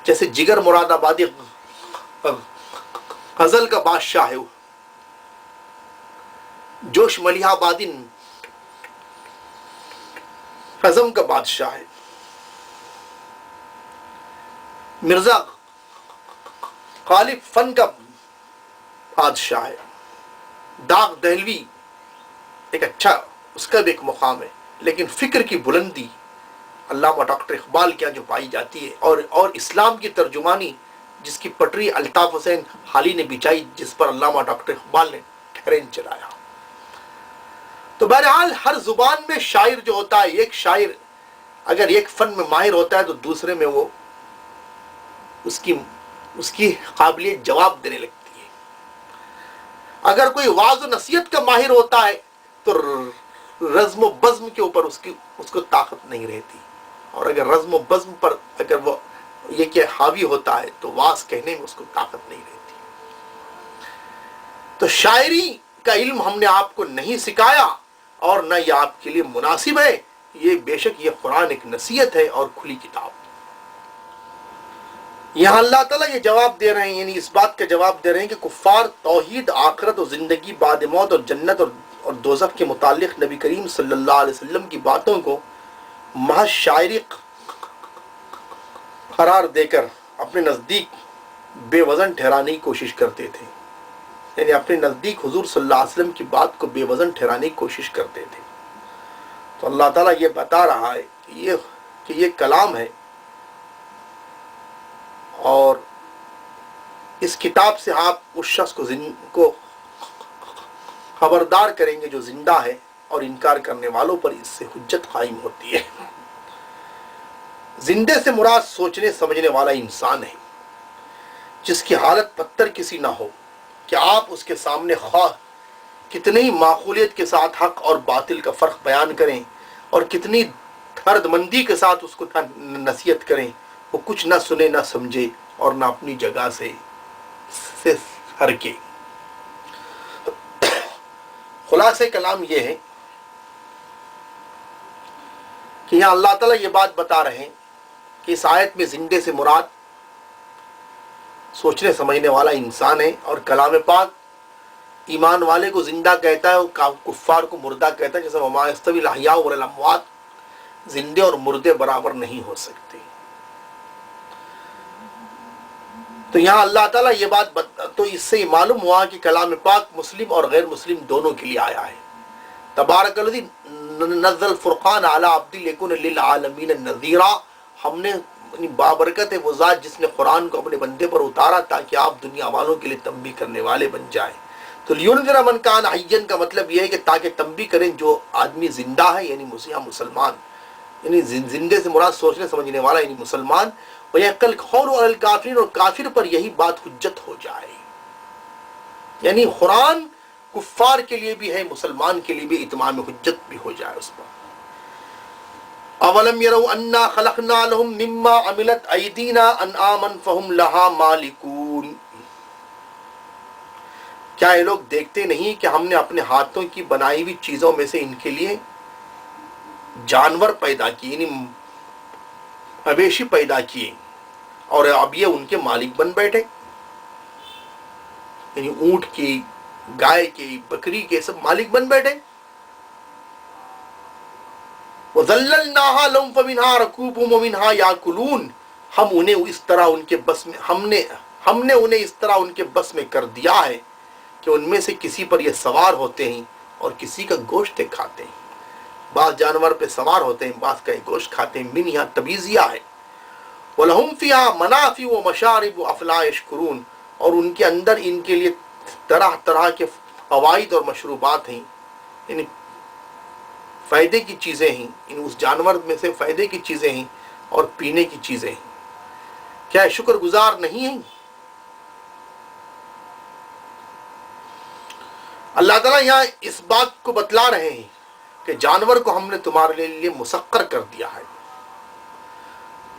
جیسے جگر مراد آبادی غزل کا بادشاہ ہے، جوش ملیح آبادی نظم کا بادشاہ ہے، مرزا غالب فن کا بادشاہ ہے، داغ دہلوی ایک اچھا اس کا بھی ایک مقام ہے، لیکن فکر کی بلندی علامہ ڈاکٹر اقبال کے جو پائی جاتی ہے، اور اسلام کی ترجمانی جس کی پٹری الطاف حسین حالی نے بچھائی، جس پر علامہ ڈاکٹر اقبال نے ٹرین چلایا. تو بہرحال ہر زبان میں شاعر جو ہوتا ہے، ایک شاعر اگر ایک فن میں ماہر ہوتا ہے تو دوسرے میں وہ اس کی قابلیت جواب دینے لگتی ہے. اگر کوئی واعظ و نصیحت کا ماہر ہوتا ہے تو رزم و بزم کے اوپر اس کو طاقت نہیں رہتی، اور اگر رزم و بزم پر اگر وہ یہ کہ حاوی ہوتا ہے تو واعظ کہنے میں اس کو طاقت نہیں رہتی. تو شاعری کا علم ہم نے آپ کو نہیں سکھایا اور نہ یہ آپ کے لیے مناسب ہے. یہ بے شک یہ قرآن ایک نصیحت ہے اور کھلی کتاب. یہاں اللہ تعالیٰ یہ جواب دے رہے ہیں، یعنی اس بات کا جواب دے رہے ہیں کہ کفار توحید، آخرت اور زندگی بعد موت اور جنت اور دوزخ کے متعلق نبی کریم صلی اللہ علیہ وسلم کی باتوں کو محض شاعری قرار دے کر اپنے نزدیک بے وزن ٹھہرانے کی کوشش کرتے تھے. یعنی اپنے نزدیک حضور صلی اللہ علیہ وسلم کی بات کو بے وزن ٹھہرانے کی کوشش کرتے تھے. تو اللہ تعالیٰ یہ بتا رہا ہے کہ یہ کلام ہے، اور اس کتاب سے آپ اس شخص کو خبردار کریں گے جو زندہ ہے، اور انکار کرنے والوں پر اس سے حجت قائم ہوتی ہے. زندے سے مراد سوچنے سمجھنے والا انسان ہے جس کی حالت پتھر کسی نہ ہو، کہ آپ اس کے سامنے خواہ کتنی ہی معقولیت کے ساتھ حق اور باطل کا فرق بیان کریں اور کتنی درد مندی کے ساتھ اس کو نصیحت کریں، وہ کچھ نہ سنے نہ سمجھے اور نہ اپنی جگہ سے ہرکے. خلاصہ کلام یہ ہے کہ یہاں اللہ تعالیٰ یہ بات بتا رہے ہیں کہ اس آیت میں زندے سے مراد سوچنے سمجھنے والا انسان ہے، اور کلام پاک ایمان والے کو زندہ کہتا ہے اور کفار کو مردہ کہتا ہے، جیسے وما یستوی الاحیاء والاموات، زندے اور مردے برابر نہیں ہو سکتے۔ تو یہاں اللہ تعالیٰ یہ بات تو اس سے معلوم ہوا کہ کلام پاک مسلم اور غیر مسلم دونوں کے لیے آیا ہے۔ تبارک الذی نزل الفرقان علی عبدہ لیکن للعالمین نذیرا، ہم نے بابرکت ہے وہ ذات جس نے قرآن کو اپنے بندے پر اتارا تاکہ آپ دنیا والوں کے لیے تنبیہ کرنے والے بن جائیں۔ تو لینذر من کان حیا کا مطلب یہ ہے کہ تاکہ تنبیہ کریں جو آدمی زندہ ہے، یعنی مسلمان، یعنی زندے سے مراد سوچنے سمجھنے والا یعنی مسلمان، وَيَحْقَ الْقَوْلُ عَلَى الْكَافِرِينَ، اور کافر پر یہی بات حجت ہو جائے۔ یعنی قرآن کفار کے لیے بھی ہے، مسلمان کے لیے بھی اتمام حجت بھی ہو جائے اس پر۔ اولم يروا انا خلقنا لهم مما عملت ايدينا انعاما فهم لها مالكون، کیا یہ لوگ دیکھتے نہیں کہ ہم نے اپنے ہاتھوں کی بنائی ہوئی چیزوں میں سے ان کے لیے جانور پیدا کیے، یعنی مویشی پیدا کیے، اور اب یہ ان کے مالک بن بیٹھے، یعنی اونٹ کی، گائے کی، بکری کے، سب مالک بن بیٹھے۔ وَذَلَّلْنَاهَا لَهُمْ فَمِنْهَا رَكُوبُهُمْ وَمِنْهَا يَأْكُلُونَ، ہم انہیں اس طرح ان کے بس میں ہم نے انہیں اس طرح ان کے بس میں کر دیا ہے کہ ان میں سے کسی پر یہ سوار ہوتے ہیں اور کسی کا گوشت کھاتے ہیں۔ بعض جانور پہ سوار ہوتے ہیں، بعض کا گوشت کھاتے ہیں۔ من یہاں تبیزیہ ہے۔ وَلَهُمْ فِيهَا مَنَافِعُ وَمَشَارِبُ أَفَلَا يَشْكُرُونَ، اور ان کے اندر ان کے لیے طرح طرح کے فوائد اور مشروبات ہیں، یعنی فائدے کی چیزیں ہیں، ان اس جانور میں سے فائدے کی چیزیں ہیں اور پینے کی چیزیں ہیں۔ کیا شکر گزار نہیں ہیں؟ اللہ تعالیٰ یہاں اس بات کو بتلا رہے ہیں کہ جانور کو ہم نے تمہارے لیے مسخر کر دیا ہے۔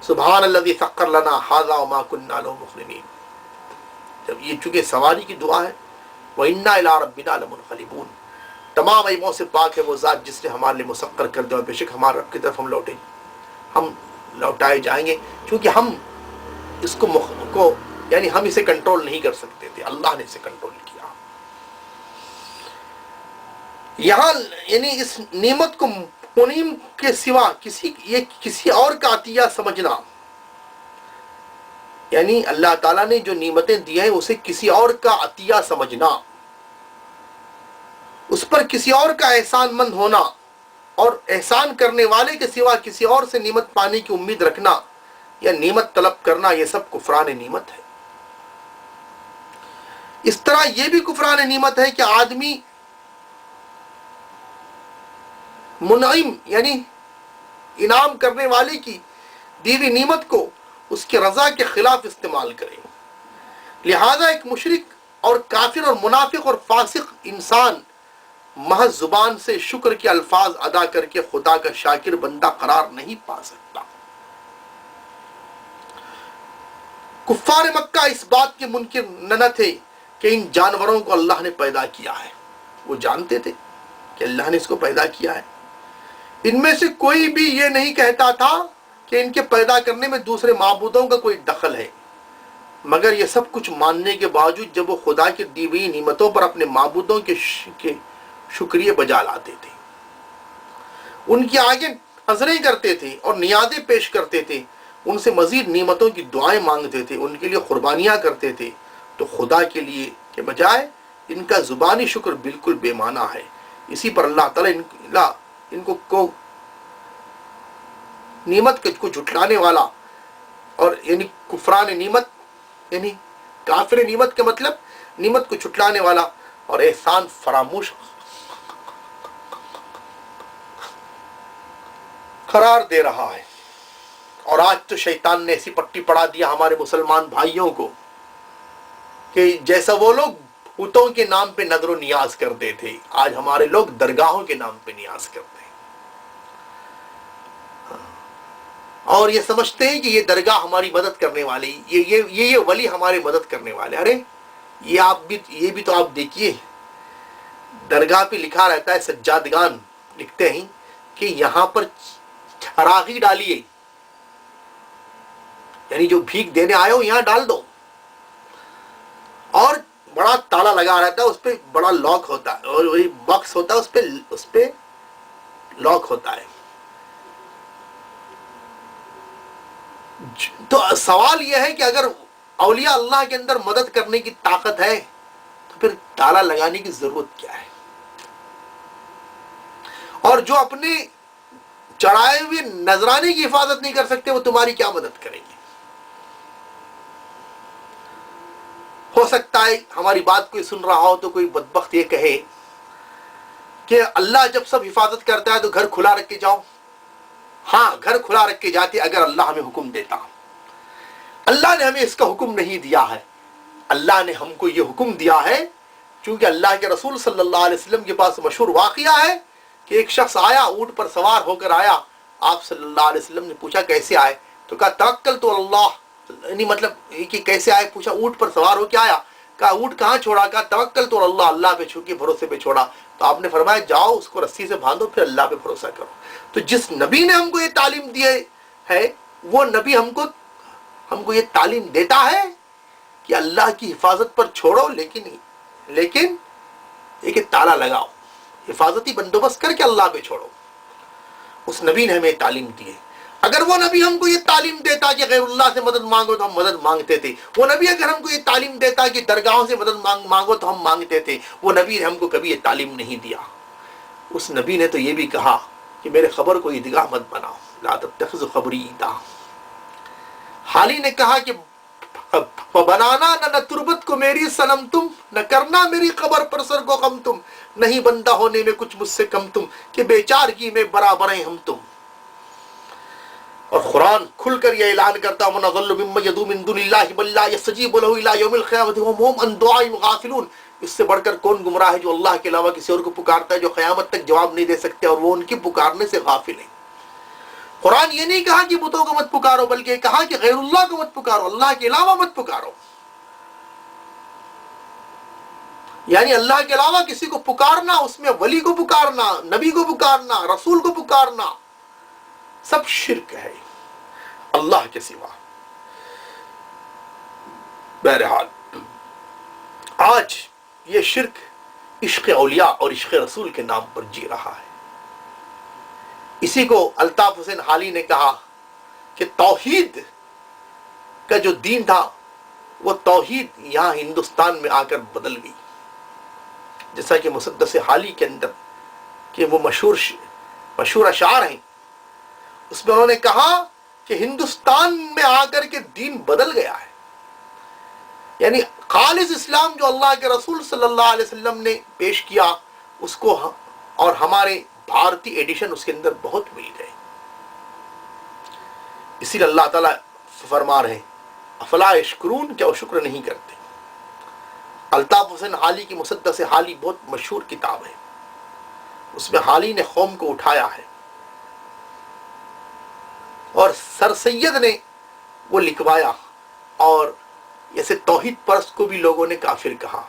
سبحان الذی سخر لنا ھذا وما كنا له مقرنین، جب یہ چونکہ سواری کی دعا ہے، وَإِنَّا إِلَىٰ رَبِّنَا لَمُنْقَلِبُونَ، تمام عیبوں سے پاک ہے وہ ذات جس نے ہمارے لیے مسخر کر دیا، اور بے شک ہمارے رب کی طرف ہم لوٹائے جائیں گے، کیونکہ ہم اس کو یعنی ہم اسے کنٹرول نہیں کر سکتے تھے، اللہ نے اسے کنٹرول کیا۔ یہاں یعنی اس نعمت کو منعم کے سوا کسی اور کا عطیہ سمجھنا، یعنی اللہ تعالیٰ نے جو نعمتیں دی ہیں اسے کسی اور کا عطیہ سمجھنا، اس پر کسی اور کا احسان مند ہونا، اور احسان کرنے والے کے سوا کسی اور سے نعمت پانے کی امید رکھنا یا نعمت طلب کرنا، یہ سب کفران نعمت ہے۔ اس طرح یہ بھی کفران نعمت ہے کہ آدمی منعم یعنی انعام کرنے والے کی دی ہوئی نعمت کو اس کی رضا کے خلاف استعمال کرے۔ لہذا ایک مشرک اور کافر اور منافق اور فاسق انسان محض زبان سے شکر کے الفاظ ادا کر کے خدا کا شاکر بندہ قرار نہیں پا سکتا۔ کفار مکہ اس بات کے منکر نہ تھے کہ ان جانوروں کو اللہ نے پیدا کیا ہے، وہ جانتے تھے کہ اللہ نے اس کو پیدا کیا ہے۔ ان میں سے کوئی بھی یہ نہیں کہتا تھا کہ ان کے پیدا کرنے میں دوسرے معبودوں کا کوئی دخل ہے، مگر یہ سب کچھ ماننے کے باوجود جب وہ خدا کی دی ہوئی نعمتوں پر اپنے معبودوں کے شکریہ بجا لاتے تھے، ان کی آگے نظریں کرتے تھے اور نیازیں پیش کرتے تھے، ان سے مزید نعمتوں کی دعائیں مانگتے تھے، ان کے لیے قربانیاں کرتے تھے، تو خدا کے لیے کے بجائے ان کا زبانی شکر بالکل بے معنی ہے۔ اسی پر اللہ تعالیٰ ان کو نعمت کو جھٹلانے والا، اور یعنی کفران نعمت یعنی کافر نعمت کا مطلب نعمت کو جھٹلانے والا اور احسان فراموش قرار دے رہا ہے۔ اور آج تو شیطان نے ایسی پٹی پڑا دیا ہمارے مسلمان بھائیوں کو کہ جیسا وہ لوگ بتوں کے نام پہ نظر و نیاز کرتے تھے، آج ہمارے لوگ درگاہوں کے نام پہ نیاز کرتے ہیں، اور یہ سمجھتے ہیں کہ یہ درگاہ ہماری مدد کرنے والی، یہ ولی ہماری مدد کرنے والے۔ ارے یہ بھی تو آپ دیکھیے، درگاہ پہ لکھا رہتا ہے، سجادگان لکھتے ہیں کہ یہاں پر چراغی ڈالیے، یعنی جو بھیک دینے آئے ہو یہاں ڈال دو، اور بڑا تالا لگا رہتا ہے، اس پہ بڑا لاک ہوتا ہے، اور وہی باکس ہوتا ہے، اس پہ لاک ہوتا ہے۔ تو سوال یہ ہے کہ اگر اولیاء اللہ کے اندر مدد کرنے کی طاقت ہے تو پھر تالا لگانے کی ضرورت کیا ہے؟ اور جو اپنے چڑھائے ہوئے نذرانے کی حفاظت نہیں کر سکتے وہ تمہاری کیا مدد کریں گے؟ ہو سکتا ہے ہماری بات کوئی سن رہا ہو تو کوئی بدبخت یہ کہے کہ اللہ جب سب حفاظت کرتا ہے تو گھر کھلا رکھ کے جاؤ۔ ہاں، گھر کھلا رکھ کے جاتے اگر اللہ ہمیں حکم دیتا۔ اللہ نے ہمیں اس کا حکم نہیں دیا ہے، اللہ نے ہم کو یہ حکم دیا ہے چونکہ اللہ کے رسول صلی اللہ علیہ وسلم کے پاس مشہور واقعہ ہے کہ ایک شخص آیا، اونٹ پر سوار ہو کر آیا، آپ صلی اللہ علیہ وسلم نے پوچھا کیسے آئے؟ تو کہا توکل تو اللہ، یعنی مطلب کہ کیسے آئے؟ پوچھا اونٹ پر سوار ہو کیا آیا؟ کہا اونٹ کہاں چھوڑا؟ کہا توکل تو اللہ، اللہ پہ چھوڑ کے بھروسے پہ چھوڑا۔ تو آپ نے فرمایا جاؤ اس کو رسی سے باندھو، پھر اللہ پہ بھروسہ کرو۔ تو جس نبی نے ہم کو یہ تعلیم دی ہے وہ نبی ہم کو یہ تعلیم دیتا ہے کہ اللہ کی حفاظت پر چھوڑو، لیکن یہ کہ تالا لگاؤ، حفاظتی بندوبست کر کے اللہ پہ چھوڑو۔ اس نبی نے ہمیں تعلیم دی ہے۔ اگر وہ نبی ہم کو یہ تعلیم دیتا کہ غیر اللہ سے مدد مانگو تو ہم مدد مانگتے تھے، وہ نبی اگر ہم کو یہ تعلیم دیتا کہ درگاہوں سے مدد مانگو تو ہم مانگتے تھے، وہ نبی نے ہم کو کبھی یہ تعلیم نہیں دیا۔ اس نبی نے تو یہ بھی کہا کہ میرے خبر کو عیدگاہ مت بناؤ، لا تتخذوا قبری عیدا۔ حالی نے کہا کہ بنانا نہ تربت کو میری صنم تم، نہ کرنا میری قبر پر سر کو غم تم، نہیں بندہ ہونے میں کچھ مجھ سے کم تم، کہ بیچارگی میں برابر ہیں ہم تم۔ اور قرآن کھل کر یہ اعلان کرتا ہے وَمَنْ أَضَلُّ مِمَّنْ يَدْعُو مِن دُونِ اللَّهِ مَن لَّا يَسْتَجِيبُ لَهُ إِلَىٰ يَوْمِ الْقِيَامَةِ وَهُمْ عَن دُعَائِهِمْ غَافِلُونَ۔ اس سے بڑھ کر کون گمراہ ہے جو اللہ کے علاوہ کسی اور کو پکارتا ہے، جو قیامت تک جواب نہیں دے سکتے اور وہ ان کی پکارنے سے غافل ہیں۔ قرآن یہ نہیں کہا کہ بتوں کو مت پکارو، بلکہ کہا کہ غیر اللہ کو مت پکارو، اللہ کے علاوہ مت پکارو۔ یعنی اللہ کے علاوہ کسی کو پکارنا، اس میں ولی کو پکارنا، نبی کو پکارنا، رسول کو پکارنا، سب شرک ہے اللہ کے سوا۔ بہرحال آج یہ شرک عشق اولیاء اور عشق رسول کے نام پر جی رہا ہے۔ اسی کو الطاف حسین حالی نے کہا کہ توحید کا جو دین تھا وہ توحید یہاں ہندوستان میں آ کر بدل گئی، جیسا کہ مسدس حالی کے اندر کہ وہ مشہور اشعار ہیں، اس میں انہوں نے کہا کہ ہندوستان میں آ کر کے دین بدل گیا ہے۔ یعنی خالص اسلام جو اللہ کے رسول صلی اللہ علیہ وسلم نے پیش کیا اس کو اور ہمارے بھارتی ایڈیشن اس کے اندر بہت مل گئے۔ اسی لیے اللہ تعالیٰ فرما رہے ہیں افلا یشکرون، کیا وہ شکر نہیں کرتے؟ الطاف حسین حالی کی مسدس حالی بہت مشہور کتاب ہے، اس میں حالی نے قوم کو اٹھایا ہے، اور سر سید نے وہ لکھوایا، اور ایسے توحید پرست کو بھی لوگوں نے کافر کہا،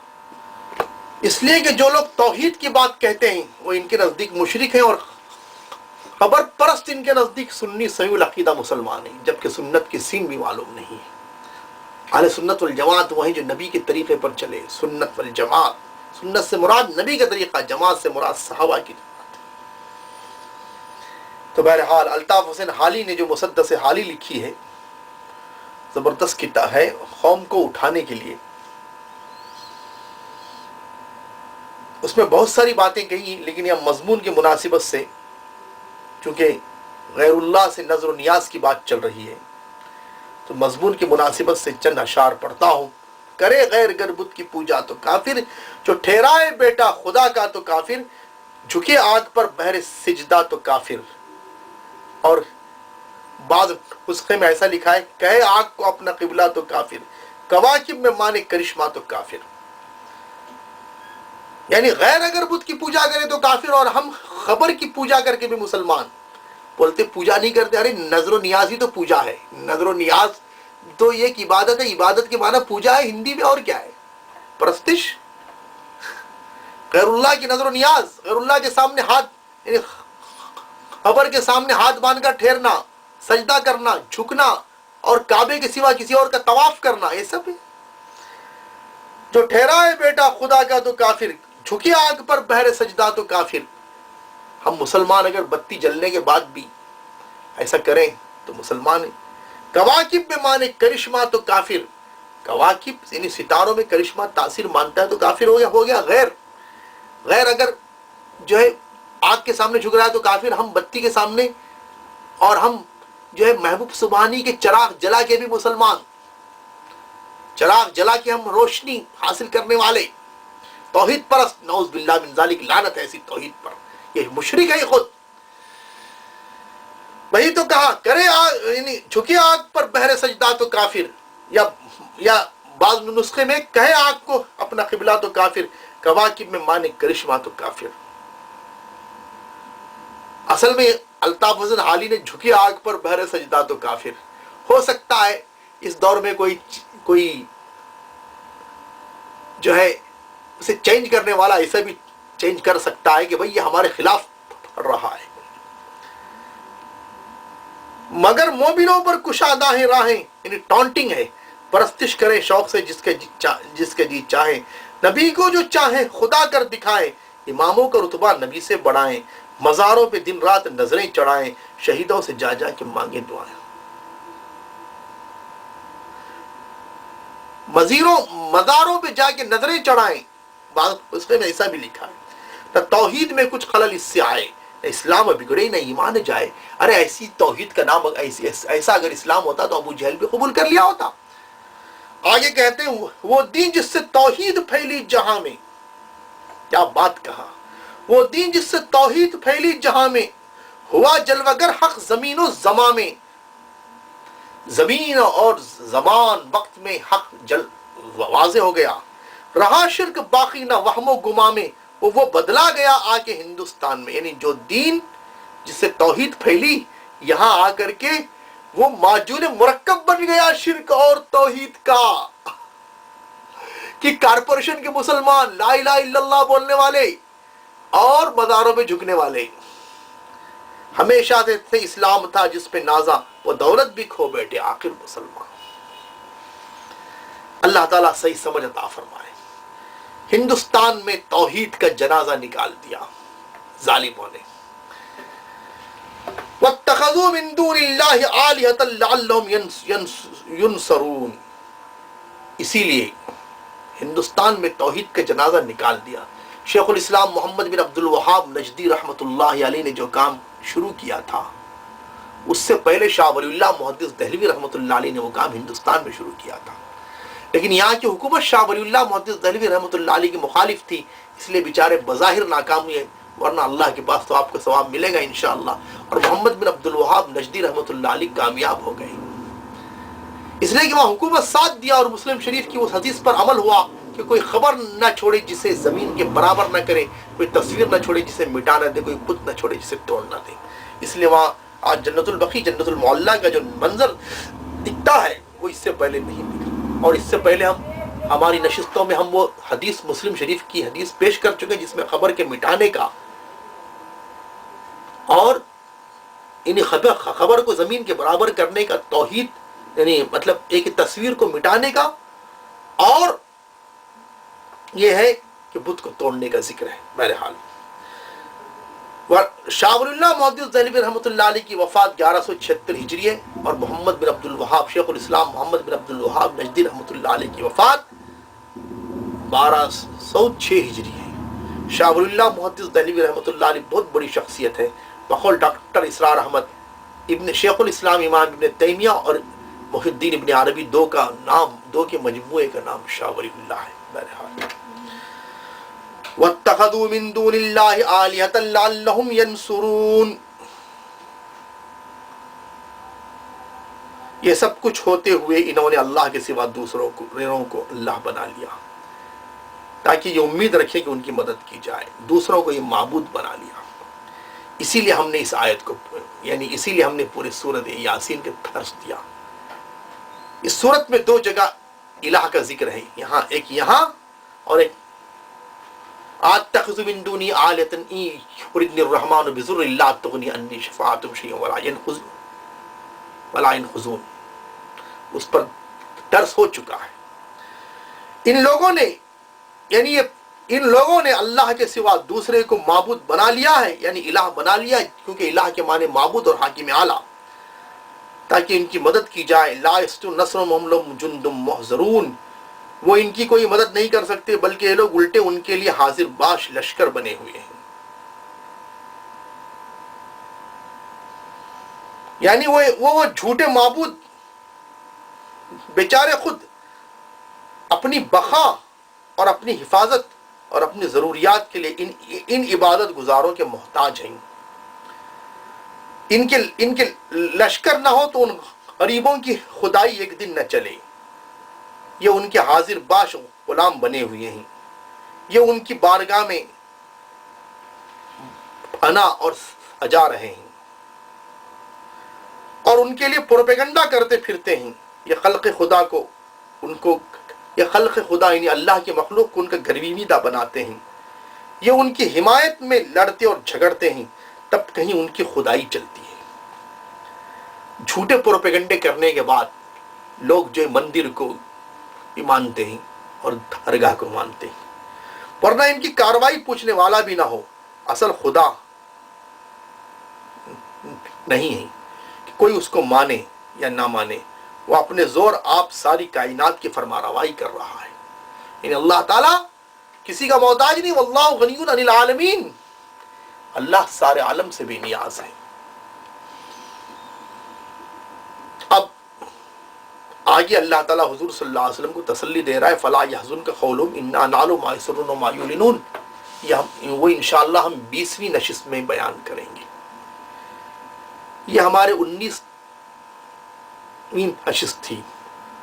اس لیے کہ جو لوگ توحید کی بات کہتے ہیں وہ ان کے نزدیک مشرک ہیں، اور قبر پرست ان کے نزدیک سنی صحیح العقیدہ مسلمان ہیں، جبکہ سنت کی سین بھی معلوم نہیں ہے۔ اہل سنت والجماعت وہ ہیں جو نبی کے طریقے پر چلے، سنت والجماعت، سنت سے مراد نبی کا طریقہ، جماعت سے مراد صحابہ کی جماعت۔ تو بہرحال الطاف حسین حالی نے جو مسدس حالی لکھی ہے، زبردست کتاب ہے قوم کو اٹھانے کے لیے۔ اس میں بہت ساری باتیں کہی، لیکن یہ مضمون کی مناسبت سے، چونکہ غیر اللہ سے نظر و نیاز کی بات چل رہی ہے، تو مضمون کی مناسبت سے چند اشعار پڑھتا ہوں۔ کرے غیر گر بت کی پوجا تو کافر، جو ٹھہرائے بیٹا خدا کا تو کافر، جھکے آگ پر بہر سجدہ تو کافر۔ اور بعض نسخے میں ایسا لکھا ہے کہے آگ کو اپنا قبلہ تو کافر، کواکب میں مانے کرشمہ تو کافر۔ یعنی غیر اگر بت کی پوجا کرے تو کافر، اور ہم خبر کی پوجا کر کے بھی مسلمان بولتے پوجا نہیں کرتے۔ ارے نظر و نیاز ہی تو پوجا ہے، نظر و نیاز تو یہ ایک عبادت ہے، عبادت کے معنی پوجا ہے ہندی میں، اور کیا ہے؟ پرستش۔ غیر اللہ کی نظر و نیاز، غیر اللہ کے سامنے ہاتھ، یعنی قبر کے سامنے ہاتھ باندھ کر ٹھہرنا، سجدہ کرنا، جھکنا، اور کعبے کے سوا کسی اور کا طواف کرنا، یہ سب ہے۔ جو ٹھہرا ہے بیٹا خدا کا تو کافر، جھکی آگ پر بہر سجدہ تو کافر۔ ہم مسلمان اگر بتی جلنے کے بعد بھی ایسا کریں تو مسلمان ہیں۔ کواکب میں مانے کرشمہ تو کافر، کواکب یعنی ستاروں میں کرشمہ تاثیر مانتا ہے تو کافر ہو گیا غیر۔ غیر اگر جو ہے آگ کے سامنے جھک رہا ہے تو کافر۔ ہم بتی کے سامنے، اور ہم جو ہے محبوب سبحانی کے چراغ جلا کے بھی مسلمان، چراغ جلا کے ہم روشنی حاصل کرنے والے، توحید پرست، نعوذ باللہ من ذالک، لعنت ہے ایسی توحید پر، یہ مشرک ہے خود۔ وہی تو کہا کرے یعنی جھکے آگ پر بہر سجدہ تو کافر، یا بعض نسخے میں کہے آگ کو اپنا قبلہ تو کافر، کواکب میں مانے کرشمہ تو کافر۔ اصل میں الطاف حسن حالی نے جھکی آگ پر بہر سجدہ تو کافر۔ ہو سکتا ہے اس دور میں کوئی جو ہے اسے چینج کرنے والا ایسا بھی چینج کر سکتا ہے کہ بھئی یہ ہمارے خلاف پڑھ رہا ہے، مگر مومنوں پر کشادہ ہیں راہیں، یعنی ٹانٹنگ ہے، پرستش کریں شوق سے جس کے جی چاہیں، نبی کو جو چاہیں خدا کر دکھائیں، اماموں کا رتبہ نبی سے بڑھائیں، مزاروں پہ دن رات نظریں چڑھائیں، شہیدوں سے جا جا کے مانگیں دعائیں۔ مزاروں پہ جا کے نظریں چڑھائیں، بعض اس میں ایسا بھی لکھا ہے نہ توحید میں کچھ خلل اس سے آئے، نہ اسلام بگڑے نہ ایمان جائے۔ ارے ایسی توحید کا نام، ایسا اگر اسلام ہوتا تو ابو جہل بھی قبول کر لیا ہوتا۔ آگے کہتے ہیں وہ دین جس سے توحید پھیلی جہاں میں، کیا بات کہا، وہ دین جس سے توحید پھیلی جہاں میں، ہوا جلوگر حق زمین و زمان میں، زمین اور زمان وقت میں حق واضح ہو گیا، رہا شرک باقی نہ وہم و گما میں، وہ بدلا گیا آ کے ہندوستان میں۔ یعنی جو دین جس سے توحید پھیلی، یہاں آ کر کے وہ معجون مرکب بن گیا شرک اور توحید کا، کہ کارپوریشن کے مسلمان لا الہ الا اللہ بولنے والے اور مزاروں پہ جھکنے والے۔ ہمیشہ سے اسلام تھا جس پہ نازا، وہ دولت بھی کھو بیٹھے آخر مسلمان۔ اللہ تعالیٰ صحیح سمجھ عطا فرمائے۔ ہندوستان میں توحید کا جنازہ نکال دیا ظالموں نے۔ وَاتَّخَذُوا مِن دُونِ اللَّهِ آلِهَةً لَعَلَّهُمْ يُنصَرُونَ، اسی لیے ہندوستان میں توحید کا جنازہ نکال دیا۔ شیخ الاسلام محمد بن عبد الوہاب نجدی رحمۃ اللہ علیہ نے جو کام شروع کیا تھا، اس سے پہلے شاہ ولی اللہ محدث دہلوی رحمۃ اللہ علیہ نے وہ کام ہندوستان میں شروع کیا تھا، لیکن یہاں کی حکومت شاہ ولی اللہ محدث دہلوی رحمۃ اللہ علیہ کی مخالف تھی، اس لیے بیچارے بظاہر ناکام ہوئے، ورنہ اللہ کے پاس تو آپ کو ثواب ملے گا انشاءاللہ۔ اور محمد بن عبد الوہاب نجدی رحمۃ اللہ علیہ کامیاب ہو گئے، اس لیے کہ وہاں حکومت ساتھ دیا، اور مسلم شریف کی اس حدیث پر عمل ہوا کہ کوئی خبر نہ چھوڑے جسے زمین کے برابر نہ کرے، کوئی تصویر نہ چھوڑے جسے مٹا نہ دے، کوئی بت نہ چھوڑے جسے توڑ نہ دے۔ اس لیے وہاں آج جنت البقیع، جنت المعلیٰ کا جو منظر دکھتا ہے وہ اس سے پہلے نہیں دکھا۔ اور اس سے پہلے ہماری نشستوں میں ہم وہ حدیث مسلم شریف کی حدیث پیش کر چکے جس میں خبر کے مٹانے کا اور انہیں خبر کو زمین کے برابر کرنے کا، توحید یعنی مطلب ایک تصویر کو مٹانے کا، اور یہ ہے کہ بت کو توڑنے کا ذکر ہے۔ بہرحال شاہ ولی اللہ محدث دہلوی رحمۃ اللہ علیہ کی وفات 1176 ہجری ہے، اور محمد بن عبد الوہاب، شیخ الاسلام محمد بن عبد الوہاب نجدی رحمۃ اللہ علیہ کی وفات 1206 ہجری ہے۔ شاہ ولی اللہ محدث دہلوی رحمۃ اللہ علیہ بہت بڑی شخصیت ہے، بقول ڈاکٹر اسرار احمد، ابن شیخ الاسلام امام ابن تیمیہ اور محی الدین ابن عربی، دو کے مجموعے کا نام شاہ ولی اللہ ہے۔ بہرحال وَاتَّخَذُوا مِن دُونِ اللَّهِ آلِهَةً لَعَلَّهُمْ يَنصُرُونَ، یہ سب کچھ ہوتے ہوئے انہوں نے اللہ کے سوا دوسروں کو اللہ بنا لیا، تاکہ یہ امید رکھیں کہ ان کی مدد کی جائے، دوسروں کو یہ معبود بنا لیا۔ اسی لیے ہم نے اس آیت کو، یعنی اسی لیے ہم نے پورے سورۃ یاسین کے درس دیا۔ اس سورت میں 2 جگہ الہ کا ذکر ہے، ایک یہاں اور ایک اتخذ من دونی آلہۃ ان یردنی الرحمن بضر لا تغنی عنی شفاعتهم شیئا ولا ينقذون. اس پر درس ہو چکا ہے. ان لوگوں نے یعنی ان لوگوں نے اللہ کے سوا دوسرے کو معبود بنا لیا ہے، یعنی الہ بنا لیا ہے، کیونکہ الہ کے معنی معبود اور حاکم اعلیٰ، تاکہ ان کی مدد کی جائے. لا یستطیعون نصرهم وهم لهم جند محضرون. وہ ان کی کوئی مدد نہیں کر سکتے، بلکہ یہ لوگ الٹے ان کے لیے حاضر باش لشکر بنے ہوئے ہیں. یعنی وہ جھوٹے معبود بیچارے خود اپنی بقا اور اپنی حفاظت اور اپنی ضروریات کے لیے ان عبادت گزاروں کے محتاج ہیں. ان کے لشکر نہ ہو تو ان غریبوں کی خدائی ایک دن نہ چلے. یہ ان کے حاضر باش غلام بنے ہوئے ہیں. یہ ان کی بارگاہ میں پناہ اور سجا رہے ہیں اور ان کے لیے پروپیگنڈا کرتے پھرتے ہیں. یہ خلق خدا یعنی اللہ کی مخلوق کو ان کا گرویدہ بناتے ہیں. یہ ان کی حمایت میں لڑتے اور جھگڑتے ہیں، تب کہیں ان کی خدائی چلتی ہے. جھوٹے پروپیگنڈے کرنے کے بعد لوگ جو مندر کو بھی مانتے ہیں اور درگاہ کو مانتے ہیں، ورنہ ان کی کاروائی پوچھنے والا بھی نہ ہو. اصل خدا نہیں ہے کہ کوئی اس کو مانے یا نہ مانے، وہ اپنے زور آپ ساری کائنات کی فرما روائی کر رہا ہے. یعنی اللہ تعالیٰ کسی کا محتاج نہیں. واللہ غنی عن العالمین. اللہ سارے عالم سے بے نیاز ہے. اب آگے اللہ تعالیٰ حضور صلی اللہ علیہ وسلم کو تسلی دے رہا ہے، فلا يحزنک قولهم انا نعلم ما يسرون وما يعلنون. وہ انشاءاللہ ہم 20ویں نشست میں بیان کریں گے. یہ ہمارے 19ویں نشست تھی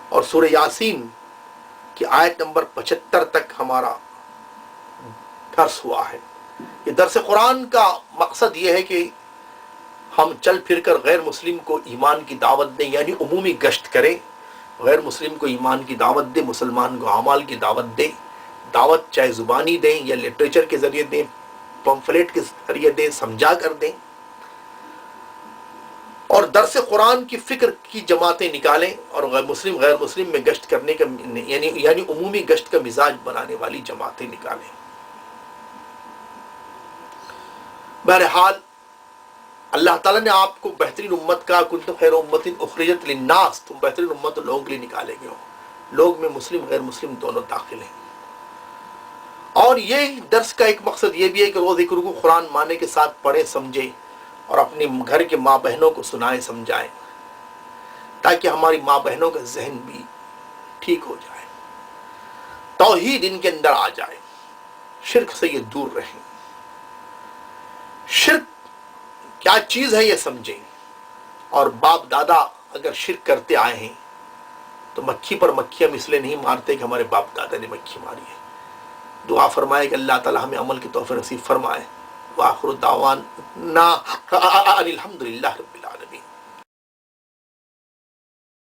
اور سورہ یاسین کی آیت نمبر 75 تک ہمارا درس ہوا ہے. یہ درس قرآن کا مقصد یہ ہے کہ ہم چل پھر کر غیر مسلم کو ایمان کی دعوت دیں، یعنی عمومی گشت کریں، غیر مسلم کو ایمان کی دعوت دیں، مسلمان کو اعمال کی دعوت دیں. دعوت چاہے زبانی دیں یا لٹریچر کے ذریعے دیں، پمفلیٹ کے ذریعے دیں، سمجھا کر دیں. اور درس قرآن کی فکر کی جماعتیں نکالیں اور غیر مسلم میں گشت کرنے کا یعنی عمومی گشت کا مزاج بنانے والی جماعتیں نکالیں. بہرحال اللہ تعالیٰ نے آپ کو بہترین امت کا کنتم خیر امت اخرجت للناس، تم بہترین امت لوگوں کے لیے نکالے گئے ہو. لوگ میں مسلم غیر مسلم دونوں داخل ہیں. اور یہ درس کا ایک مقصد یہ بھی ہے کہ روز ایک رکوع قرآن معنی کے ساتھ پڑھیں، سمجھیں اور اپنے گھر کے ماں بہنوں کو سنائیں، سمجھائیں، تاکہ ہماری ماں بہنوں کا ذہن بھی ٹھیک ہو جائے، توحید ان کے اندر آ جائے، شرک سے یہ دور رہیں. شرک کیا چیز ہے یہ سمجھیں. اور باپ دادا اگر شرک کرتے آئے ہیں تو مکھی پر مکھی ہم اس لیے نہیں مارتے کہ ہمارے باپ دادا نے مکھی ماری ہے. دعا فرمائے کہ اللہ تعالی ہمیں عمل کی توفیق نصیب فرمائے. وآخر دعوانا الحمدللہ رب العالمین.